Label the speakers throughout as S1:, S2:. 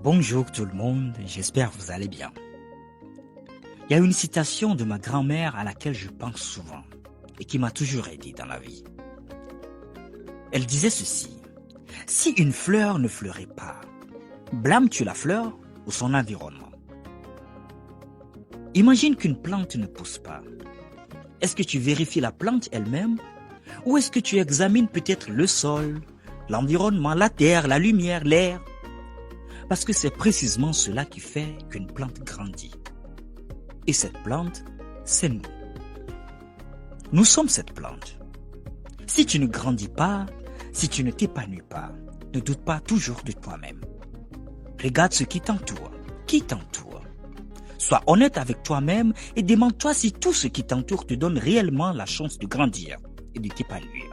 S1: Bonjour tout le monde, j'espère que vous allez bien. Il y a une citation de ma grand-mère à laquelle je pense souvent et qui m'a toujours aidé dans la vie. Elle disait ceci: si une fleur ne fleurit pas, blâmes-tu la fleur ou son environnement? Imagine qu'une plante ne pousse pas. Est-ce que tu vérifies la plante elle-même ou est-ce que tu examines peut-être le sol, l'environnement, la terre, la lumière, l'air? Parce que c'est précisément cela qui fait qu'une plante grandit. Et cette plante, c'est nous. Nous sommes cette plante. Si tu ne grandis pas, si tu ne t'épanouis pas, ne doute pas toujours de toi-même. Regarde ce qui t'entoure. Qui t'entoure? Sois honnête avec toi-même et demande-toi si tout ce qui t'entoure te donne réellement la chance de grandir et de t'épanouir.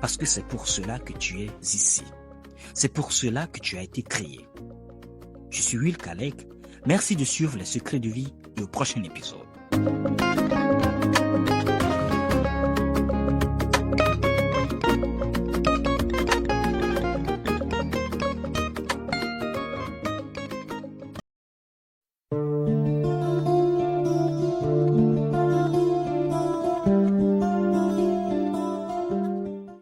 S1: Parce que c'est pour cela que tu es ici. C'est pour cela que tu as été créé. Je suis Will Kalek. Merci de suivre les secrets de vie et au prochain épisode.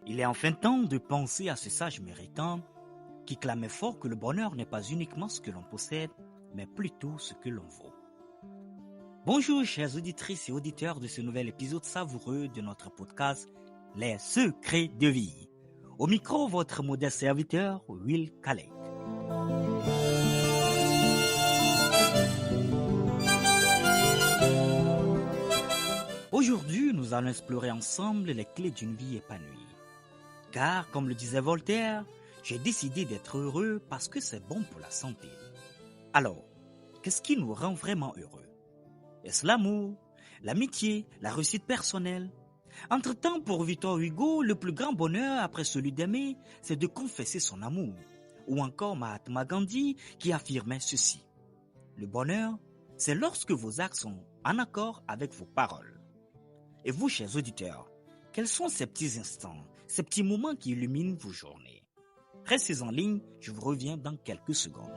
S1: Il est enfin temps de penser à ce sage méritant qui clamait fort que le bonheur n'est pas uniquement ce que l'on possède, mais plutôt ce que l'on vaut. Bonjour chères auditrices et auditeurs de ce nouvel épisode savoureux de notre podcast Les Secrets de Vie. Au micro, votre modeste serviteur, Will Kalek. Aujourd'hui, nous allons explorer ensemble les clés d'une vie épanouie. Car, comme le disait Voltaire, j'ai décidé d'être heureux parce que c'est bon pour la santé. Alors, qu'est-ce qui nous rend vraiment heureux? Est-ce l'amour, l'amitié, la réussite personnelle? Entre-temps, pour Victor Hugo, le plus grand bonheur après celui d'aimer, c'est de confesser son amour. Ou encore Mahatma Gandhi qui affirmait ceci: le bonheur, c'est lorsque vos actes sont en accord avec vos paroles. Et vous, chers auditeurs, quels sont ces petits instants, ces petits moments qui illuminent vos journées? Restez en ligne, je vous reviens dans quelques secondes.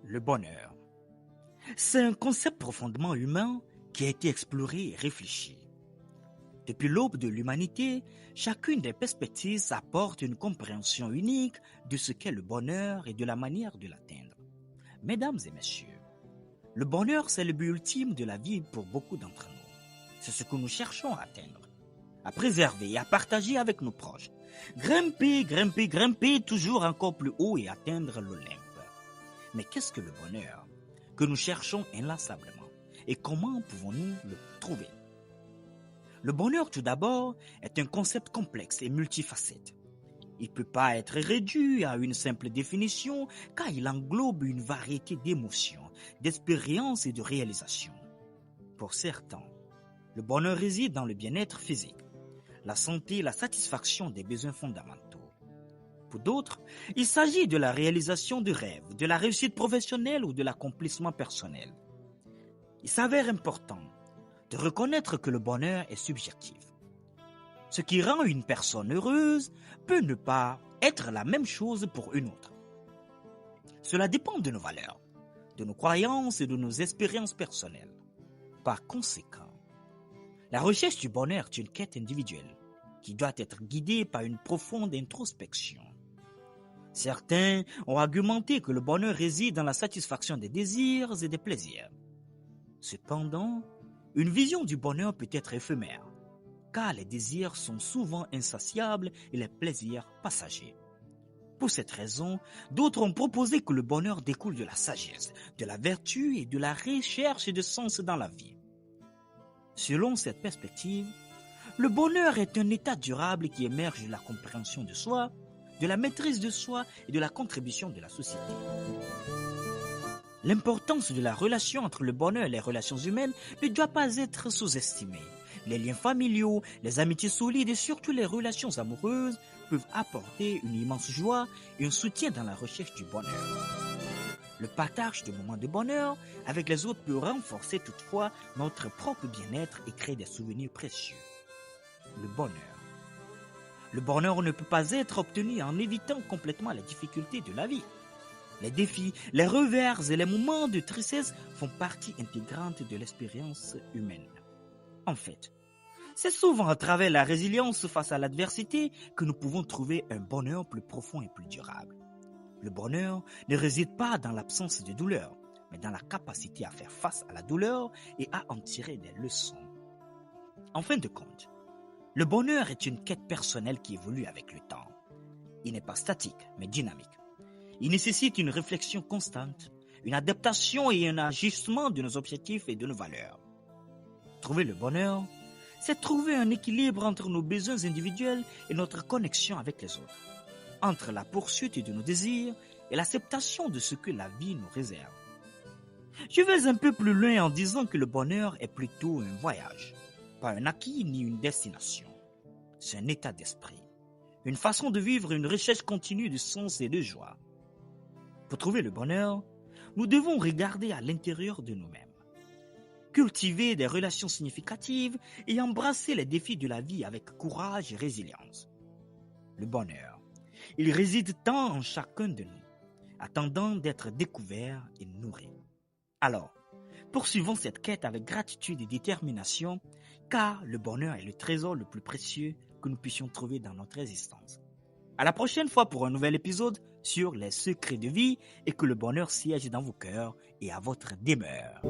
S1: Le bonheur. C'est un concept profondément humain qui a été exploré et réfléchi. Depuis l'aube de l'humanité, chacune des perspectives apporte une compréhension unique de ce qu'est le bonheur et de la manière de l'atteindre. Mesdames et messieurs, le bonheur, c'est le but ultime de la vie pour beaucoup d'entre nous. C'est ce que nous cherchons à atteindre, à préserver et à partager avec nos proches. Grimper, grimper, grimper, toujours encore plus haut et atteindre l'Olympe. Mais qu'est-ce que le bonheur que nous cherchons inlassablement et comment pouvons-nous le trouver? Le bonheur, tout d'abord, est un concept complexe et multifacette. Il ne peut pas être réduit à une simple définition car il englobe une variété d'émotions, d'expériences et de réalisations. Pour certains, le bonheur réside dans le bien-être physique, la santé et la satisfaction des besoins fondamentaux. Pour d'autres, il s'agit de la réalisation de rêves, de la réussite professionnelle ou de l'accomplissement personnel. Il s'avère important de reconnaître que le bonheur est subjectif. Ce qui rend une personne heureuse peut ne pas être la même chose pour une autre. Cela dépend de nos valeurs, de nos croyances et de nos expériences personnelles. Par conséquent, la recherche du bonheur est une quête individuelle qui doit être guidée par une profonde introspection. Certains ont argumenté que le bonheur réside dans la satisfaction des désirs et des plaisirs. Cependant, une vision du bonheur peut être éphémère, car les désirs sont souvent insatiables et les plaisirs passagers. Pour cette raison, d'autres ont proposé que le bonheur découle de la sagesse, de la vertu et de la recherche de sens dans la vie. Selon cette perspective, le bonheur est un état durable qui émerge de la compréhension de soi, de la maîtrise de soi et de la contribution de la société. L'importance de la relation entre le bonheur et les relations humaines ne doit pas être sous-estimée. Les liens familiaux, les amitiés solides et surtout les relations amoureuses peuvent apporter une immense joie et un soutien dans la recherche du bonheur. Le partage de moments de bonheur avec les autres peut renforcer toutefois notre propre bien-être et créer des souvenirs précieux. Le bonheur. Le bonheur ne peut pas être obtenu en évitant complètement les difficultés de la vie. Les défis, les revers et les moments de tristesse font partie intégrante de l'expérience humaine. En fait, c'est souvent à travers la résilience face à l'adversité que nous pouvons trouver un bonheur plus profond et plus durable. Le bonheur ne réside pas dans l'absence de douleur, mais dans la capacité à faire face à la douleur et à en tirer des leçons. En fin de compte, le bonheur est une quête personnelle qui évolue avec le temps. Il n'est pas statique, mais dynamique. Il nécessite une réflexion constante, une adaptation et un ajustement de nos objectifs et de nos valeurs. Trouver le bonheur, c'est trouver un équilibre entre nos besoins individuels et notre connexion avec les autres, entre la poursuite de nos désirs et l'acceptation de ce que la vie nous réserve. Je vais un peu plus loin en disant que le bonheur est plutôt un voyage, pas un acquis ni une destination. C'est un état d'esprit, une façon de vivre une recherche continue de sens et de joie. Pour trouver le bonheur, nous devons regarder à l'intérieur de nous-mêmes, cultiver des relations significatives et embrasser les défis de la vie avec courage et résilience. Le bonheur, il réside tant en chacun de nous, attendant d'être découvert et nourri. Alors, poursuivons cette quête avec gratitude et détermination, car le bonheur est le trésor le plus précieux que nous puissions trouver dans notre existence. À la prochaine fois pour un nouvel épisode sur les secrets de vie et que le bonheur siège dans vos cœurs et à votre demeure.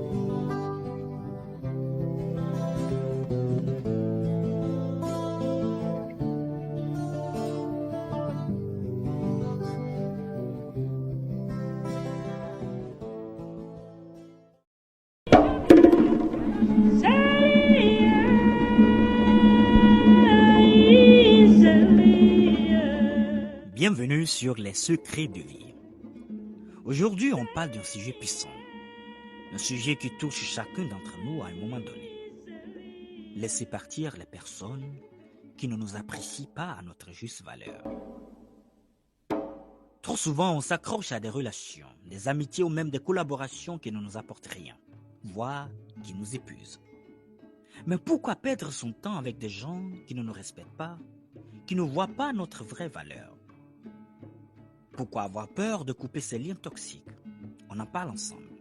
S1: Bienvenue sur les secrets de vie. Aujourd'hui, on parle d'un sujet puissant, un sujet qui touche chacun d'entre nous à un moment donné. Laisser partir les personnes qui ne nous apprécient pas à notre juste valeur. Trop souvent, on s'accroche à des relations, des amitiés ou même des collaborations qui ne nous apportent rien, voire qui nous épuisent. Mais pourquoi perdre son temps avec des gens qui ne nous respectent pas, qui ne voient pas notre vraie valeur? Pourquoi avoir peur de couper ces liens toxiques? On en parle ensemble.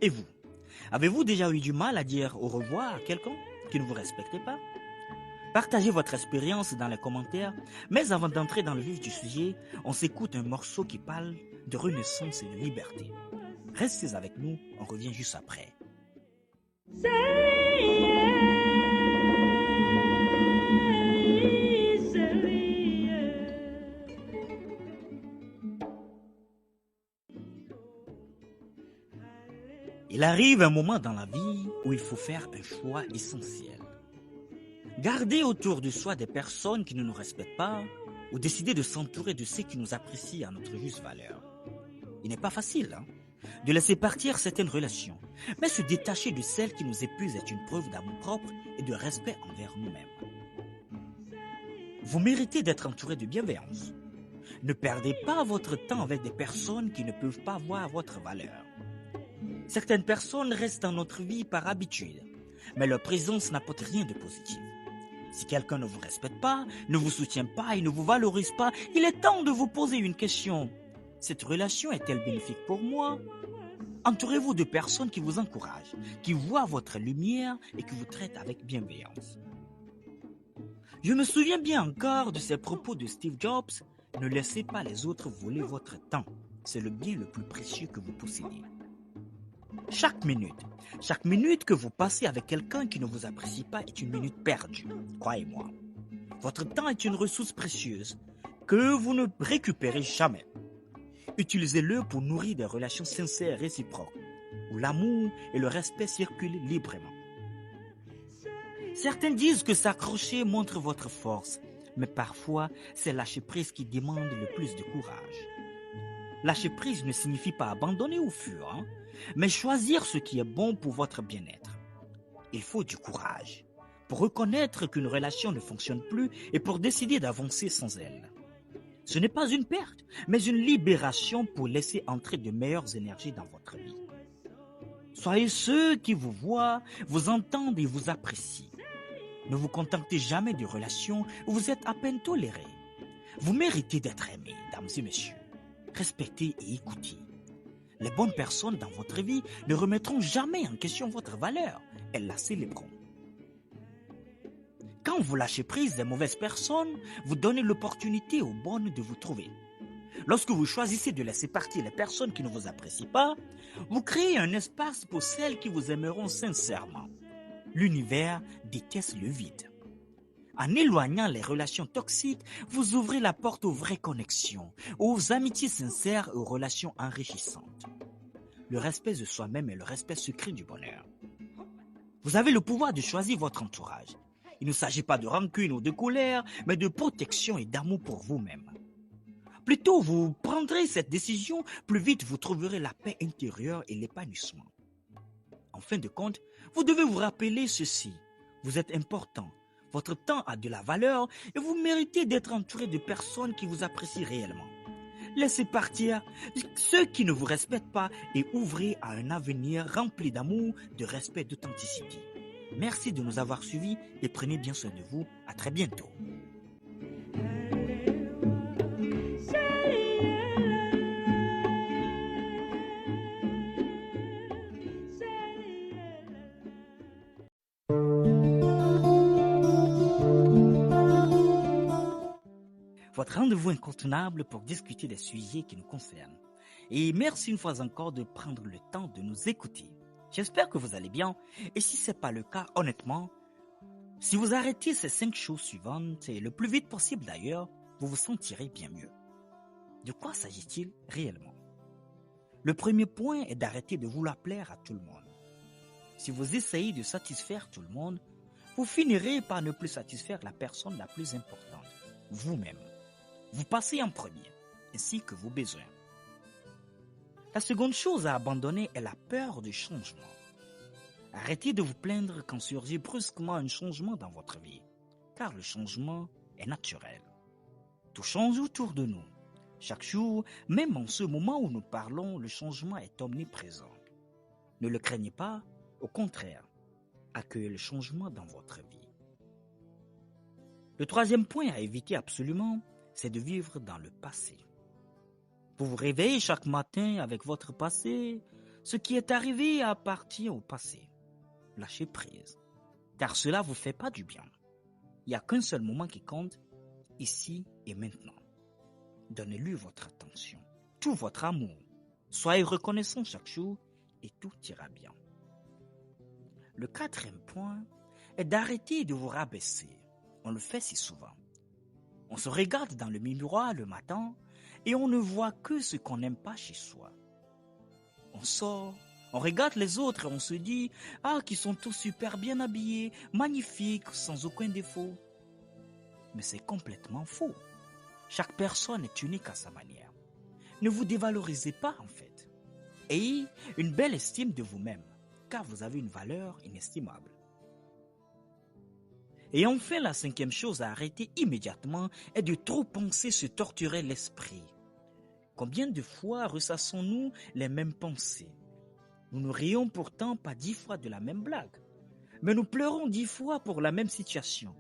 S1: Et vous, avez-vous déjà eu du mal à dire au revoir à quelqu'un qui ne vous respectait pas? Partagez votre expérience dans les commentaires, mais avant d'entrer dans le vif du sujet, on s'écoute un morceau qui parle de renaissance et de liberté. Restez avec nous, on revient juste après. Il arrive un moment dans la vie où il faut faire un choix essentiel. Garder autour de soi des personnes qui ne nous respectent pas ou décider de s'entourer de ceux qui nous apprécient à notre juste valeur. Il n'est pas facile de laisser partir certaines relations, mais se détacher de celles qui nous épuisent est une preuve d'amour propre et de respect envers nous-mêmes. Vous méritez d'être entouré de bienveillance. Ne perdez pas votre temps avec des personnes qui ne peuvent pas voir votre valeur. Certaines personnes restent dans notre vie par habitude, mais leur présence n'apporte rien de positif. Si quelqu'un ne vous respecte pas, ne vous soutient pas et ne vous valorise pas, il est temps de vous poser une question. Cette relation est-elle bénéfique pour moi? Entourez-vous de personnes qui vous encouragent, qui voient votre lumière et qui vous traitent avec bienveillance. Je me souviens bien encore de ces propos de Steve Jobs. Ne laissez pas les autres voler votre temps. C'est le bien le plus précieux que vous possédez. Chaque minute que vous passez avec quelqu'un qui ne vous apprécie pas est une minute perdue, croyez-moi. Votre temps est une ressource précieuse que vous ne récupérez jamais. Utilisez-le pour nourrir des relations sincères et réciproques, où l'amour et le respect circulent librement. Certains disent que s'accrocher montre votre force, mais parfois c'est lâcher prise qui demande le plus de courage. Lâcher prise ne signifie pas abandonner ou fuir, mais choisir ce qui est bon pour votre bien-être. Il faut du courage pour reconnaître qu'une relation ne fonctionne plus et pour décider d'avancer sans elle. Ce n'est pas une perte, mais une libération pour laisser entrer de meilleures énergies dans votre vie. Soyez ceux qui vous voient, vous entendent et vous apprécient. Ne vous contentez jamais de relations où vous êtes à peine toléré. Vous méritez d'être aimé, dames et messieurs. Respectez et écoutez. Les bonnes personnes dans votre vie ne remettront jamais en question votre valeur. Elles la célébreront. Quand vous lâchez prise des mauvaises personnes, vous donnez l'opportunité aux bonnes de vous trouver. Lorsque vous choisissez de laisser partir les personnes qui ne vous apprécient pas, vous créez un espace pour celles qui vous aimeront sincèrement. L'univers déteste le vide. En éloignant les relations toxiques, vous ouvrez la porte aux vraies connexions, aux amitiés sincères et aux relations enrichissantes. Le respect de soi-même est le respect secret du bonheur. Vous avez le pouvoir de choisir votre entourage. Il ne s'agit pas de rancune ou de colère, mais de protection et d'amour pour vous-même. Plus tôt vous prendrez cette décision, plus vite vous trouverez la paix intérieure et l'épanouissement. En fin de compte, vous devez vous rappeler ceci. Vous êtes important, votre temps a de la valeur et vous méritez d'être entouré de personnes qui vous apprécient réellement. Laissez partir ceux qui ne vous respectent pas et ouvrez à un avenir rempli d'amour, de respect et d'authenticité. Merci de nous avoir suivis et prenez bien soin de vous. À très bientôt. Votre rendez-vous incontournable pour discuter des sujets qui nous concernent. Et merci une fois encore de prendre le temps de nous écouter. J'espère que vous allez bien. Et si ce n'est pas le cas, honnêtement, si vous arrêtez ces 5 choses suivantes, et le plus vite possible d'ailleurs, vous vous sentirez bien mieux. De quoi s'agit-il réellement? Le premier point est d'arrêter de vouloir plaire à tout le monde. Si vous essayez de satisfaire tout le monde, vous finirez par ne plus satisfaire la personne la plus importante, vous-même. Vous passez en premier, ainsi que vos besoins. La seconde chose à abandonner est la peur du changement. Arrêtez de vous plaindre quand surgit brusquement un changement dans votre vie, car le changement est naturel. Tout change autour de nous. Chaque jour, même en ce moment où nous parlons, le changement est omniprésent. Ne le craignez pas, au contraire, accueillez le changement dans votre vie. Le troisième point à éviter absolument, c'est de vivre dans le passé. Vous vous réveillez chaque matin avec votre passé. Ce qui est arrivé appartient au passé. Lâchez prise, car cela ne vous fait pas du bien. Il n'y a qu'un seul moment qui compte, ici et maintenant. Donnez-lui votre attention, tout votre amour. Soyez reconnaissant chaque jour et tout ira bien. Le quatrième point est d'arrêter de vous rabaisser. On le fait si souvent. On se regarde dans le miroir le matin et on ne voit que ce qu'on n'aime pas chez soi. On sort, on regarde les autres et on se dit « Ah, qu'ils sont tous super bien habillés, magnifiques, sans aucun défaut. » Mais c'est complètement faux. Chaque personne est unique à sa manière. Ne vous dévalorisez pas en fait. Ayez une belle estime de vous-même, car vous avez une valeur inestimable. Et enfin, la cinquième chose à arrêter immédiatement est de trop penser se torturer l'esprit. Combien de fois ressassons-nous les mêmes pensées? Nous ne rions pourtant pas 10 fois de la même blague, mais nous pleurons 10 fois pour la même situation.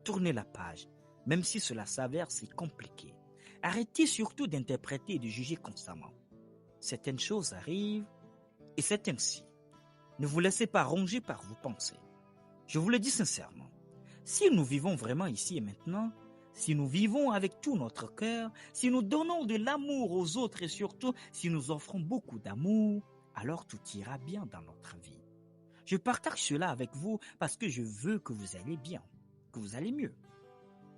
S1: Tournez la page, même si cela s'avère si compliqué. Arrêtez surtout d'interpréter et de juger constamment. Certaines choses arrivent et c'est ainsi. Ne vous laissez pas ronger par vos pensées. Je vous le dis sincèrement. Si nous vivons vraiment ici et maintenant, si nous vivons avec tout notre cœur, si nous donnons de l'amour aux autres et surtout si nous offrons beaucoup d'amour, alors tout ira bien dans notre vie. Je partage cela avec vous parce que je veux que vous alliez bien, que vous allez mieux.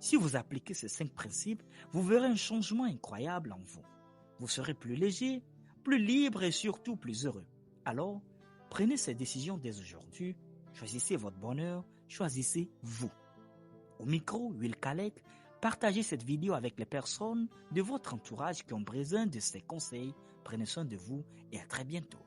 S1: Si vous appliquez ces 5 principes, vous verrez un changement incroyable en vous. Vous serez plus léger, plus libre et surtout plus heureux. Alors, prenez ces décisions dès aujourd'hui. Choisissez votre bonheur, choisissez vous. Au micro, Will Khalek, partagez cette vidéo avec les personnes de votre entourage qui ont besoin de ces conseils. Prenez soin de vous et à très bientôt.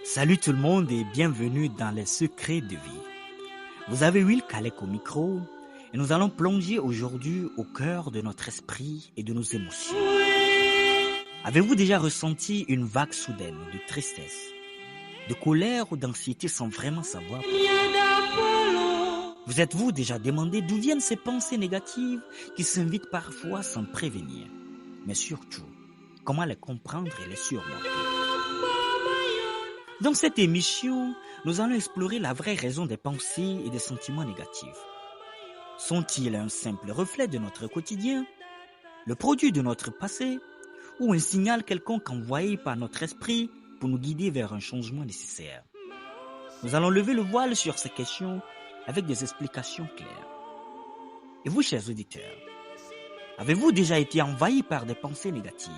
S1: Salut tout le monde et bienvenue dans les secrets de vie. Vous avez Will Kalek au micro et nous allons plonger aujourd'hui au cœur de notre esprit et de nos émotions. Avez-vous déjà ressenti une vague soudaine de tristesse, de colère ou d'anxiété sans vraiment savoir pourquoi? Vous êtes-vous déjà demandé d'où viennent ces pensées négatives qui s'invitent parfois sans prévenir? Mais surtout, comment les comprendre et les surmonter? Dans cette émission, nous allons explorer la vraie raison des pensées et des sentiments négatifs. Sont-ils un simple reflet de notre quotidien, le produit de notre passé, ou un signal quelconque envoyé par notre esprit pour nous guider vers un changement nécessaire? Nous allons lever le voile sur ces questions avec des explications claires. Et vous, chers auditeurs, avez-vous déjà été envahi par des pensées négatives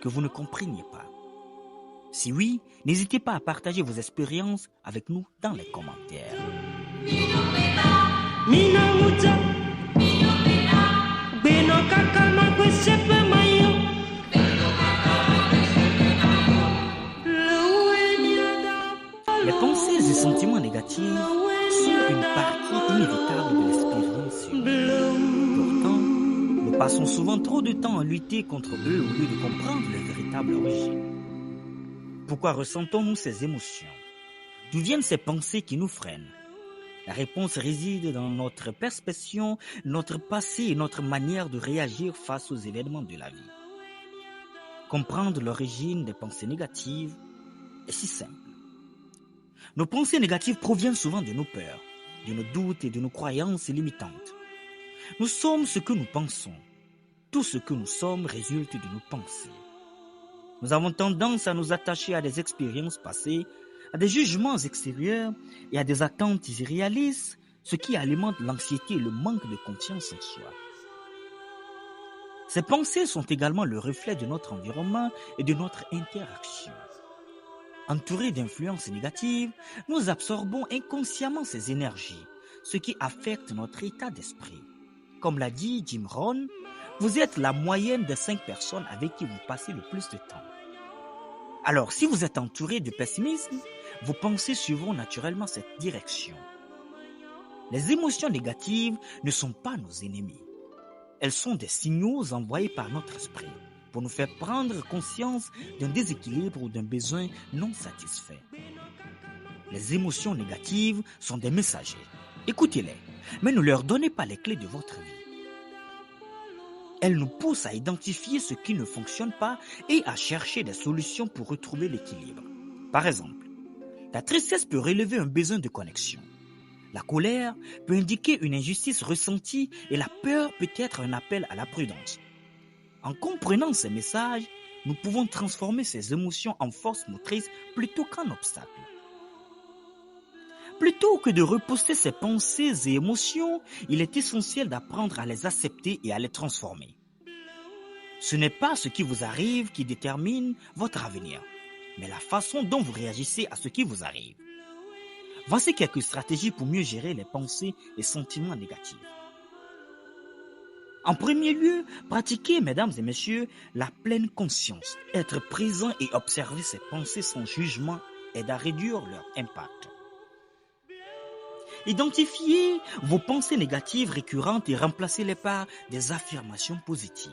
S1: que vous ne compreniez pas? Si oui, n'hésitez pas à partager vos expériences avec nous dans les commentaires. Les pensées et sentiments négatifs sont une partie inévitable de l'expérience humaine. Pourtant, nous passons souvent trop de temps à lutter contre eux au lieu de comprendre leur véritable origine. Pourquoi ressentons-nous ces émotions? D'où viennent ces pensées qui nous freinent? La réponse réside dans notre perception, notre passé et notre manière de réagir face aux événements de la vie. Comprendre l'origine des pensées négatives est si simple. Nos pensées négatives proviennent souvent de nos peurs, de nos doutes et de nos croyances limitantes. Nous sommes ce que nous pensons. Tout ce que nous sommes résulte de nos pensées. Nous avons tendance à nous attacher à des expériences passées, à des jugements extérieurs et à des attentes irréalistes, ce qui alimente l'anxiété et le manque de confiance en soi. Ces pensées sont également le reflet de notre environnement et de notre interaction. Entourés d'influences négatives, nous absorbons inconsciemment ces énergies, ce qui affecte notre état d'esprit. Comme l'a dit Jim Rohn, vous êtes la moyenne des 5 personnes avec qui vous passez le plus de temps. Alors, si vous êtes entouré de pessimisme, vos pensées suivront naturellement cette direction. Les émotions négatives ne sont pas nos ennemis. Elles sont des signaux envoyés par notre esprit pour nous faire prendre conscience d'un déséquilibre ou d'un besoin non satisfait. Les émotions négatives sont des messagers. Écoutez-les, mais ne leur donnez pas les clés de votre vie. Elles nous poussent à identifier ce qui ne fonctionne pas et à chercher des solutions pour retrouver l'équilibre. Par exemple, la tristesse peut relever un besoin de connexion. La colère peut indiquer une injustice ressentie et la peur peut être un appel à la prudence. En comprenant ces messages, nous pouvons transformer ces émotions en force motrice plutôt qu'en obstacle. Plutôt que de repousser ces pensées et émotions, il est essentiel d'apprendre à les accepter et à les transformer. Ce n'est pas ce qui vous arrive qui détermine votre avenir, mais la façon dont vous réagissez à ce qui vous arrive. Voici quelques stratégies pour mieux gérer les pensées et sentiments négatifs. En premier lieu, pratiquez, mesdames et messieurs, la pleine conscience. Être présent et observer ces pensées sans jugement aide à réduire leur impact. Identifiez vos pensées négatives récurrentes et remplacez-les par des affirmations positives.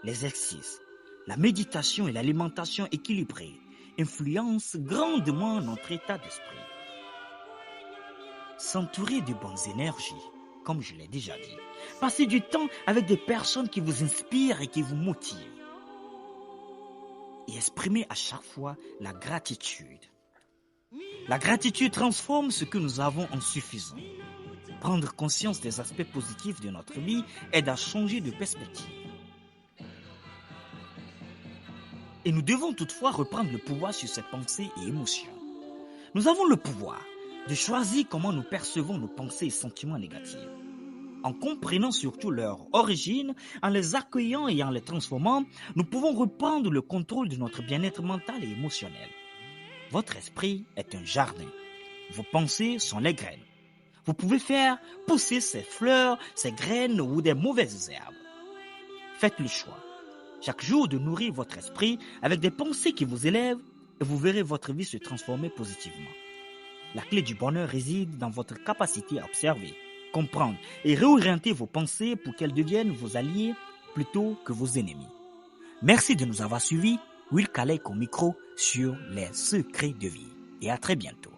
S1: Les exercices, la méditation et l'alimentation équilibrée influencent grandement notre état d'esprit. S'entourer de bonnes énergies, comme je l'ai déjà dit. Passez du temps avec des personnes qui vous inspirent et qui vous motivent. Et exprimez à chaque fois la gratitude. La gratitude transforme ce que nous avons en suffisant. Prendre conscience des aspects positifs de notre vie aide à changer de perspective. Et nous devons toutefois reprendre le pouvoir sur ces pensées et émotions. Nous avons le pouvoir de choisir comment nous percevons nos pensées et sentiments négatifs. En comprenant surtout leur origine, en les accueillant et en les transformant, nous pouvons reprendre le contrôle de notre bien-être mental et émotionnel. Votre esprit est un jardin. Vos pensées sont les graines. Vous pouvez faire pousser ces fleurs, ces graines ou des mauvaises herbes. Faites le choix, chaque jour, de nourrir votre esprit avec des pensées qui vous élèvent et vous verrez votre vie se transformer positivement. La clé du bonheur réside dans votre capacité à observer, comprendre et réorienter vos pensées pour qu'elles deviennent vos alliés plutôt que vos ennemis. Merci de nous avoir suivis. Will Kalek au micro sur les secrets de vie. Et à très bientôt.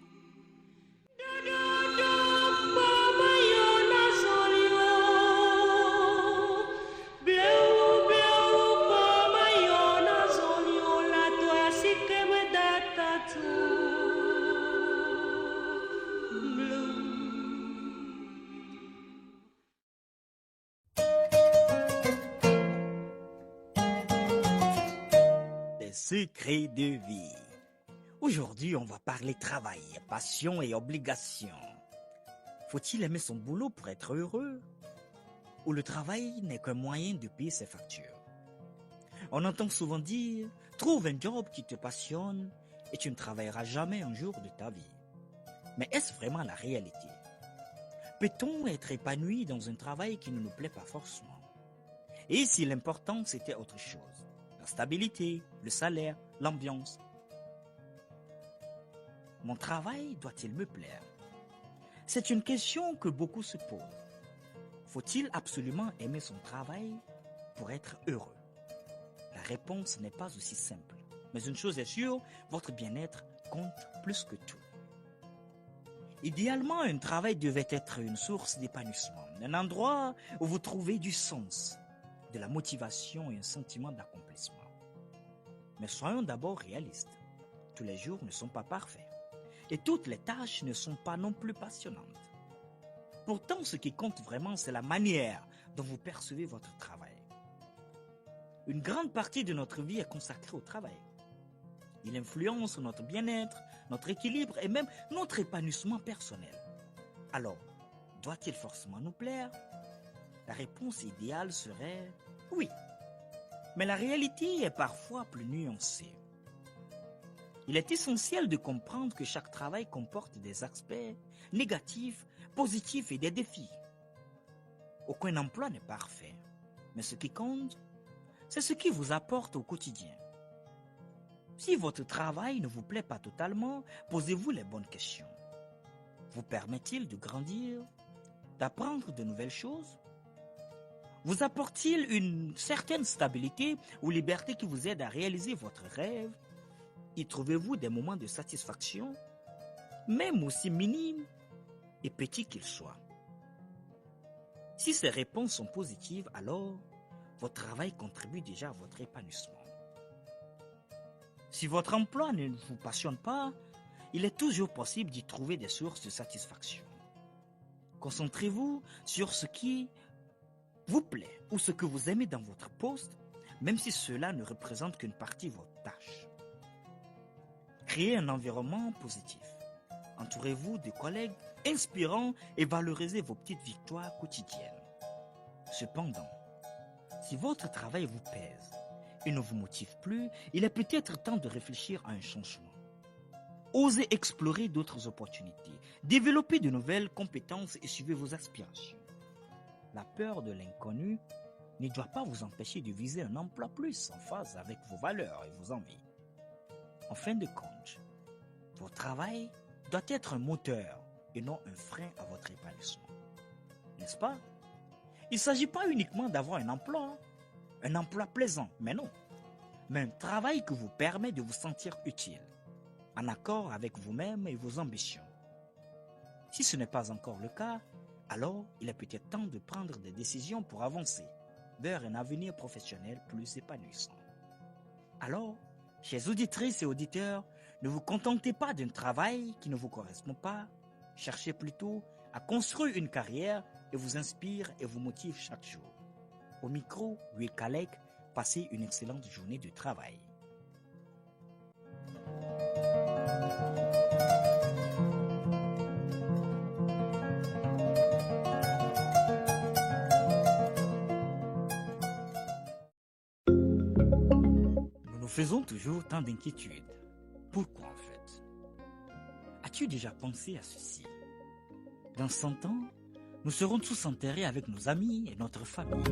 S1: Les secrets de vie. Aujourd'hui, on va parler travail, passion et obligation. Faut-il aimer son boulot pour être heureux? Ou le travail n'est qu'un moyen de payer ses factures? On entend souvent dire « Trouve un job qui te passionne et tu ne travailleras jamais un jour de ta vie ». Mais est-ce vraiment la réalité? Peut-on être épanoui dans un travail qui ne nous plaît pas forcément? Et si l'important c'était autre chose? La stabilité, le salaire, l'ambiance. Mon travail doit-il me plaire? C'est une question que beaucoup se posent. Faut-il absolument aimer son travail pour être heureux? La réponse n'est pas aussi simple. Mais une chose est sûre, votre bien-être compte plus que tout. Idéalement, un travail devait être une source d'épanouissement, un endroit où vous trouvez du sens, de la motivation et un sentiment d'accomplissement. Mais soyons d'abord réalistes. Tous les jours ne sont pas parfaits. Et toutes les tâches ne sont pas non plus passionnantes. Pourtant, ce qui compte vraiment, c'est la manière dont vous percevez votre travail. Une grande partie de notre vie est consacrée au travail. Il influence notre bien-être, notre équilibre et même notre épanouissement personnel. Alors, doit-il forcément nous plaire? La réponse idéale serait oui. Mais la réalité est parfois plus nuancée. Il est essentiel de comprendre que chaque travail comporte des aspects négatifs, positifs et des défis. Aucun emploi n'est parfait, mais ce qui compte, c'est ce qui vous apporte au quotidien. Si votre travail ne vous plaît pas totalement, posez-vous les bonnes questions. Vous permet-il de grandir, d'apprendre de nouvelles choses? Vous apporte-t-il une certaine stabilité ou liberté qui vous aide à réaliser votre rêve? Y trouvez-vous des moments de satisfaction, même aussi minimes et petits qu'ils soient? Si ces réponses sont positives, alors votre travail contribue déjà à votre épanouissement. Si votre emploi ne vous passionne pas, il est toujours possible d'y trouver des sources de satisfaction. Concentrez-vous sur ce qui vous plaît ou ce que vous aimez dans votre poste, même si cela ne représente qu'une partie de votre tâche. Créez un environnement positif. Entourez-vous de collègues inspirants et valorisez vos petites victoires quotidiennes. Cependant, si votre travail vous pèse et ne vous motive plus, il est peut-être temps de réfléchir à un changement. Osez explorer d'autres opportunités, développez de nouvelles compétences et suivez vos aspirations. La peur de l'inconnu ne doit pas vous empêcher de viser un emploi plus en phase avec vos valeurs et vos envies. En fin de compte, votre travail doit être un moteur et non un frein à votre épanouissement. N'est-ce pas? Il ne s'agit pas uniquement d'avoir un emploi plaisant, mais non. Mais un travail qui vous permet de vous sentir utile, en accord avec vous-même et vos ambitions. Si ce n'est pas encore le cas, alors il est peut-être temps de prendre des décisions pour avancer vers un avenir professionnel plus épanouissant. Alors, chers auditrices et auditeurs, ne vous contentez pas d'un travail qui ne vous correspond pas, cherchez plutôt à construire une carrière et vous inspire et vous motive chaque jour. Au micro, Will Kalek, passez une excellente journée de travail. Nous nous faisons toujours tant d'inquiétudes. Pourquoi en fait? As-tu déjà pensé à ceci? Dans 100 ans, nous serons tous enterrés avec nos amis et notre famille.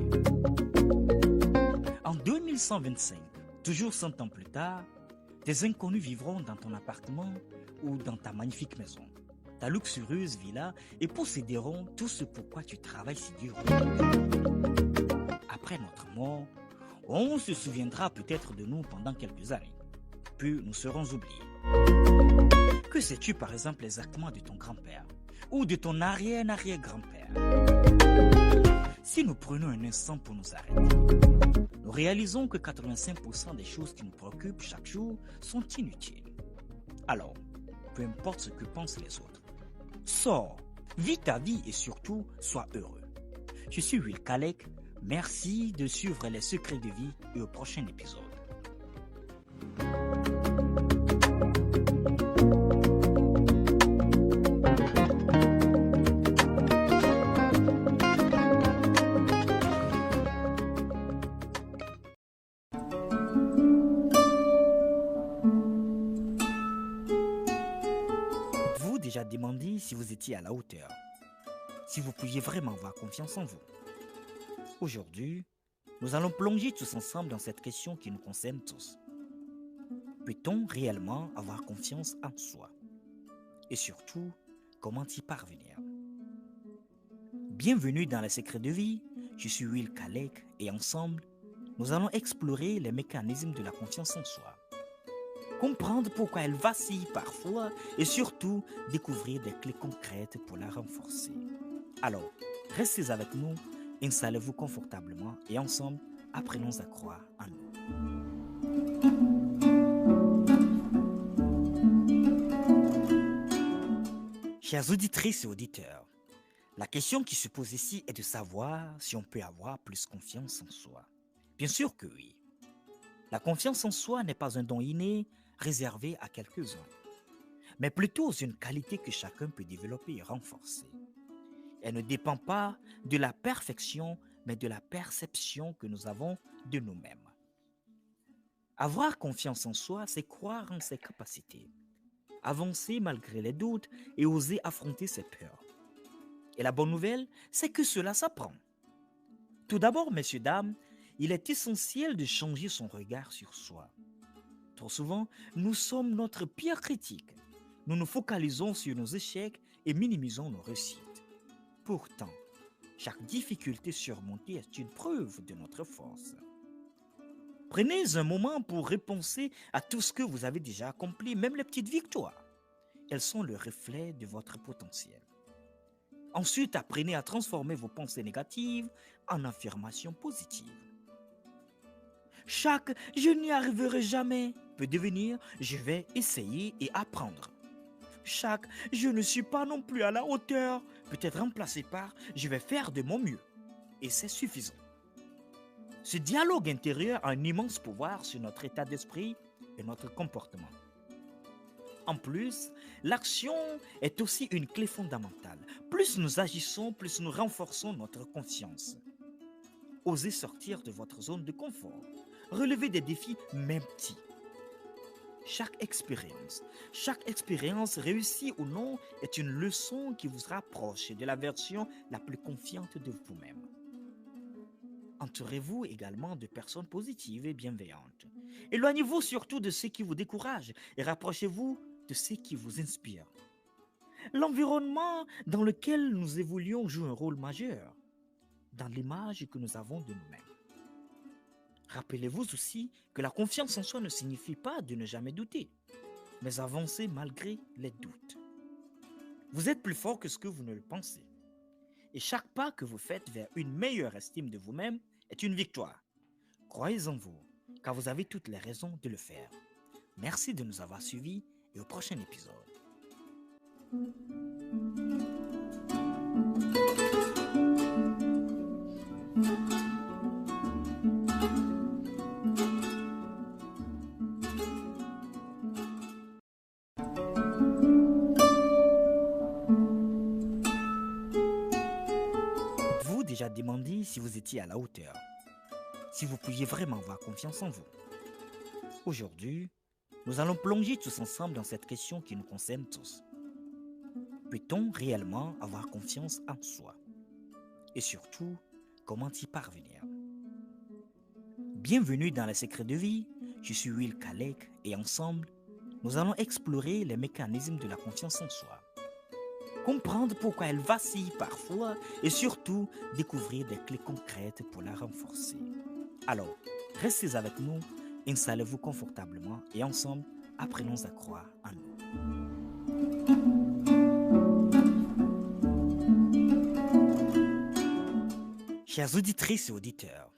S1: En 2125, toujours 100 ans plus tard, des inconnus vivront dans ton appartement ou dans ta magnifique maison, ta luxurieuse villa, et posséderont tout ce pourquoi tu travailles si dur. Après notre mort, on se souviendra peut-être de nous pendant quelques années, puis nous serons oubliés. Que sais-tu par exemple exactement de ton grand-père ou de ton arrière-arrière-grand-père? Si nous prenons un instant pour nous arrêter, nous réalisons que 85% des choses qui nous préoccupent chaque jour sont inutiles. Alors, peu importe ce que pensent les autres, sors, vis ta vie et surtout, sois heureux. Je suis Will Kalek, merci de suivre les secrets de vie et au prochain épisode. Vous déjà demandé si vous étiez à la hauteur, si vous pouviez vraiment avoir confiance en vous. Aujourd'hui, nous allons plonger tous ensemble dans cette question qui nous concerne tous. Peut-on réellement avoir confiance en soi? Et surtout, comment y parvenir? Bienvenue dans les secrets de vie, je suis Will Kalek et ensemble, nous allons explorer les mécanismes de la confiance en soi. Comprendre pourquoi elle vacille parfois et surtout découvrir des clés concrètes pour la renforcer. Alors, restez avec nous, installez-vous confortablement et ensemble, apprenons à croire en nous. Chères auditrices et auditeurs, la question qui se pose ici est de savoir si on peut avoir plus confiance en soi. Bien sûr que oui. La confiance en soi n'est pas un don inné réservé à quelques-uns, mais plutôt une qualité que chacun peut développer et renforcer. Elle ne dépend pas de la perfection, mais de la perception que nous avons de nous-mêmes. Avoir confiance en soi, c'est croire en ses capacités, avancer malgré les doutes et oser affronter ses peurs. Et la bonne nouvelle, c'est que cela s'apprend. Tout d'abord, messieurs, dames, il est essentiel de changer son regard sur soi. Trop souvent, nous sommes notre pire critique. Nous nous focalisons sur nos échecs et minimisons nos réussites. Pourtant, chaque difficulté surmontée est une preuve de notre force. Prenez un moment pour repenser à tout ce que vous avez déjà accompli, même les petites victoires. Elles sont le reflet de votre potentiel. Ensuite, apprenez à transformer vos pensées négatives en affirmations positives. Chaque « je n'y arriverai jamais » peut devenir « je vais essayer et apprendre ». Chaque « je ne suis pas non plus à la hauteur » peut être remplacé par « je vais faire de mon mieux ». Et c'est suffisant. Ce dialogue intérieur a un immense pouvoir sur notre état d'esprit et notre comportement. En plus, l'action est aussi une clé fondamentale. Plus nous agissons, plus nous renforçons notre confiance. Osez sortir de votre zone de confort. Relevez des défis même petits. Chaque expérience, réussie ou non, est une leçon qui vous rapproche de la version la plus confiante de vous-même. Entourez-vous également de personnes positives et bienveillantes. Éloignez-vous surtout de ceux qui vous découragent et rapprochez-vous de ceux qui vous inspirent. L'environnement dans lequel nous évoluons joue un rôle majeur dans l'image que nous avons de nous-mêmes. Rappelez-vous aussi que la confiance en soi ne signifie pas de ne jamais douter, mais avancer malgré les doutes. Vous êtes plus fort que ce que vous ne le pensez. Et chaque pas que vous faites vers une meilleure estime de vous-même est une victoire. Croyez en vous, car vous avez toutes les raisons de le faire. Merci de nous avoir suivis et au prochain épisode. Vous déjà demandé si vous étiez à la hauteur, si vous pouviez vraiment avoir confiance en vous. Aujourd'hui, nous allons plonger tous ensemble dans cette question qui nous concerne tous. peut-on réellement avoir confiance en soi? Et surtout, comment y parvenir? Bienvenue dans Les Secrets de Vie, je suis Will Kalek et ensemble, nous allons explorer les mécanismes de la confiance en soi, comprendre pourquoi elle vacille parfois et surtout découvrir des clés concrètes pour la renforcer. Alors, restez avec nous, installez-vous confortablement et ensemble, apprenons à croire en nous. Chers auditrices et auditeurs,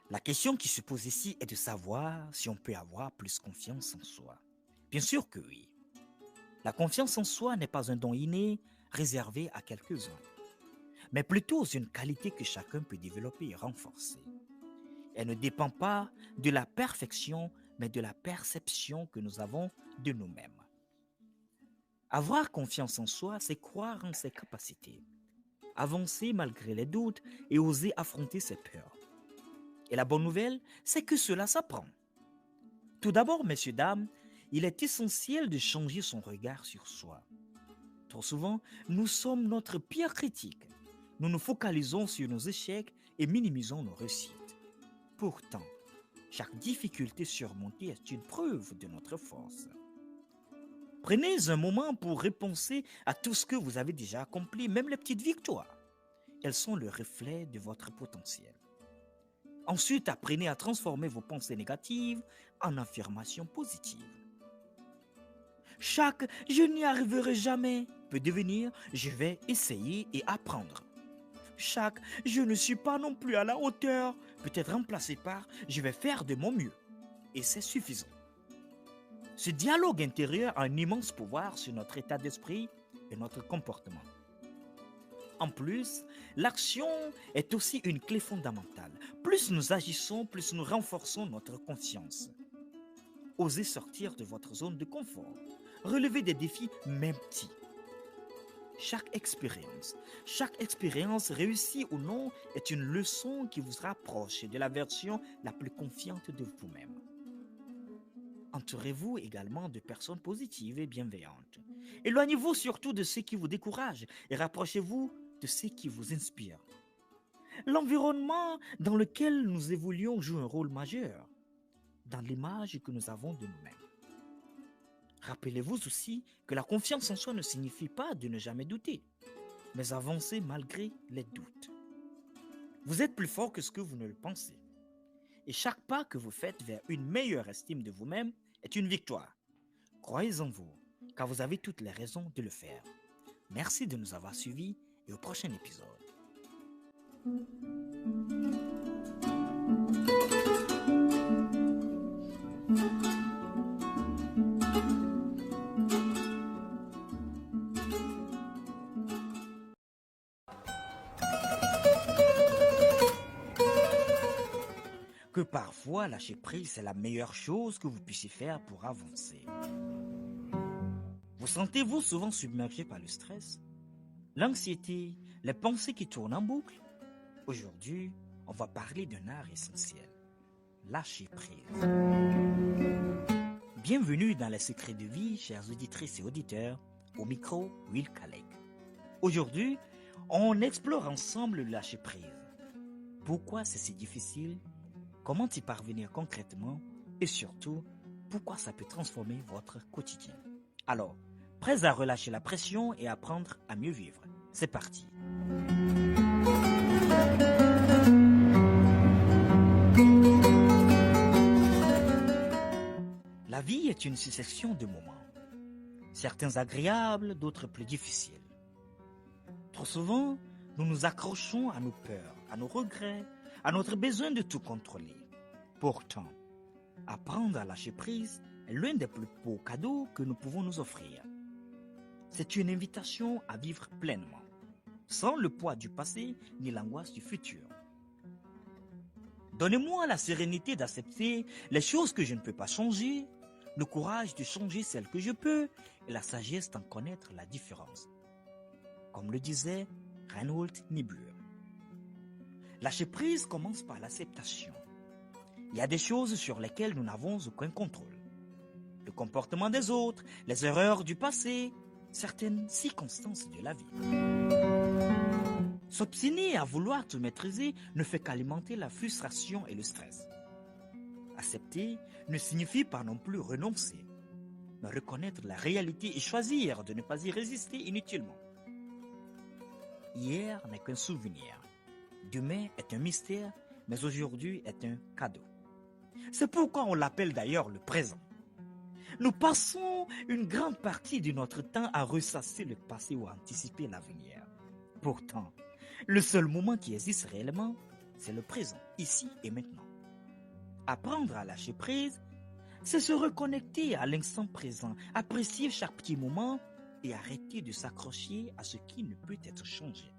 S1: la question qui se pose ici est de savoir si on peut avoir plus confiance en soi. Bien sûr que oui. La confiance en soi n'est pas un don inné réservé à quelques-uns, mais plutôt une qualité que chacun peut développer et renforcer. Elle ne dépend pas de la perfection, mais de la perception que nous avons de nous-mêmes. Avoir confiance en soi, c'est croire en ses capacités, avancer malgré les doutes et oser affronter ses peurs. Et la bonne nouvelle, c'est que cela s'apprend. Tout d'abord, messieurs, dames, il est essentiel de changer son regard sur soi. Trop souvent, nous sommes notre pire critique. Nous nous focalisons sur nos échecs et minimisons nos réussites. Pourtant, chaque difficulté surmontée est une preuve de notre force. Prenez un moment pour repenser à tout ce que vous avez déjà accompli, même les petites victoires. Elles sont le reflet de votre potentiel. Ensuite, apprenez à transformer vos pensées négatives en affirmations positives. Chaque « je n'y arriverai jamais » peut devenir « je vais essayer et apprendre ». Chaque « je ne suis pas non plus à la hauteur » peut être remplacé par « je vais faire de mon mieux ». Et c'est suffisant. Ce dialogue intérieur a un immense pouvoir sur notre état d'esprit et notre comportement. En plus, l'action est aussi une clé fondamentale. Plus nous agissons, plus nous renforçons notre confiance. Osez sortir de votre zone de confort. Relevez des défis même petits. Chaque expérience réussie ou non est une leçon qui vous rapproche de la version la plus confiante de vous-même. Entourez-vous également de personnes positives et bienveillantes. Éloignez-vous surtout de ceux qui vous découragent et rapprochez-vous de ceux qui vous inspirent. L'environnement dans lequel nous évoluons joue un rôle majeur dans l'image que nous avons de nous-mêmes. Rappelez-vous aussi que la confiance en soi ne signifie pas de ne jamais douter, mais avancer malgré les doutes. Vous êtes plus fort que ce que vous ne le pensez. Et chaque pas que vous faites vers une meilleure estime de vous-même est une victoire. Croyez en vous, car vous avez toutes les raisons de le faire. Merci de nous avoir suivis et au prochain épisode. Que parfois lâcher prise c'est la meilleure chose que vous puissiez faire pour avancer. Vous sentez-vous souvent submergé par le stress, l'anxiété, les pensées qui tournent en boucle? Aujourd'hui, on va parler d'un art essentiel, lâcher prise. Bienvenue dans Les Secrets de Vie, chers auditrices et auditeurs, au micro Will Kalek. Aujourd'hui, on explore ensemble le lâcher prise. Pourquoi c'est si difficile? Comment y parvenir concrètement et surtout, pourquoi ça peut transformer votre quotidien. Alors, prêts à relâcher la pression et apprendre à mieux vivre. C'est parti. La vie est une succession de moments, certains agréables, d'autres plus difficiles. Trop souvent, nous nous accrochons à nos peurs, à nos regrets, à notre besoin de tout contrôler. Pourtant, apprendre à lâcher prise est l'un des plus beaux cadeaux que nous pouvons nous offrir. C'est une invitation à vivre pleinement, sans le poids du passé ni l'angoisse du futur. Donnez-moi la sérénité d'accepter les choses que je ne peux pas changer, le courage de changer celles que je peux et la sagesse d'en connaître la différence. Comme le disait Reinhold Niebuhr. Lâcher prise commence par l'acceptation. Il y a des choses sur lesquelles nous n'avons aucun contrôle. Le comportement des autres, les erreurs du passé, certaines circonstances de la vie. S'obstiner à vouloir tout maîtriser ne fait qu'alimenter la frustration et le stress. Accepter ne signifie pas non plus renoncer, mais reconnaître la réalité et choisir de ne pas y résister inutilement. Hier n'est qu'un souvenir, demain est un mystère, mais aujourd'hui est un cadeau. C'est pourquoi on l'appelle d'ailleurs le présent. Nous passons une grande partie de notre temps à ressasser le passé ou à anticiper l'avenir. Pourtant, le seul moment qui existe réellement, c'est le présent, ici et maintenant. Apprendre à lâcher prise, c'est se reconnecter à l'instant présent, apprécier chaque petit moment et arrêter de s'accrocher à ce qui ne peut être changé.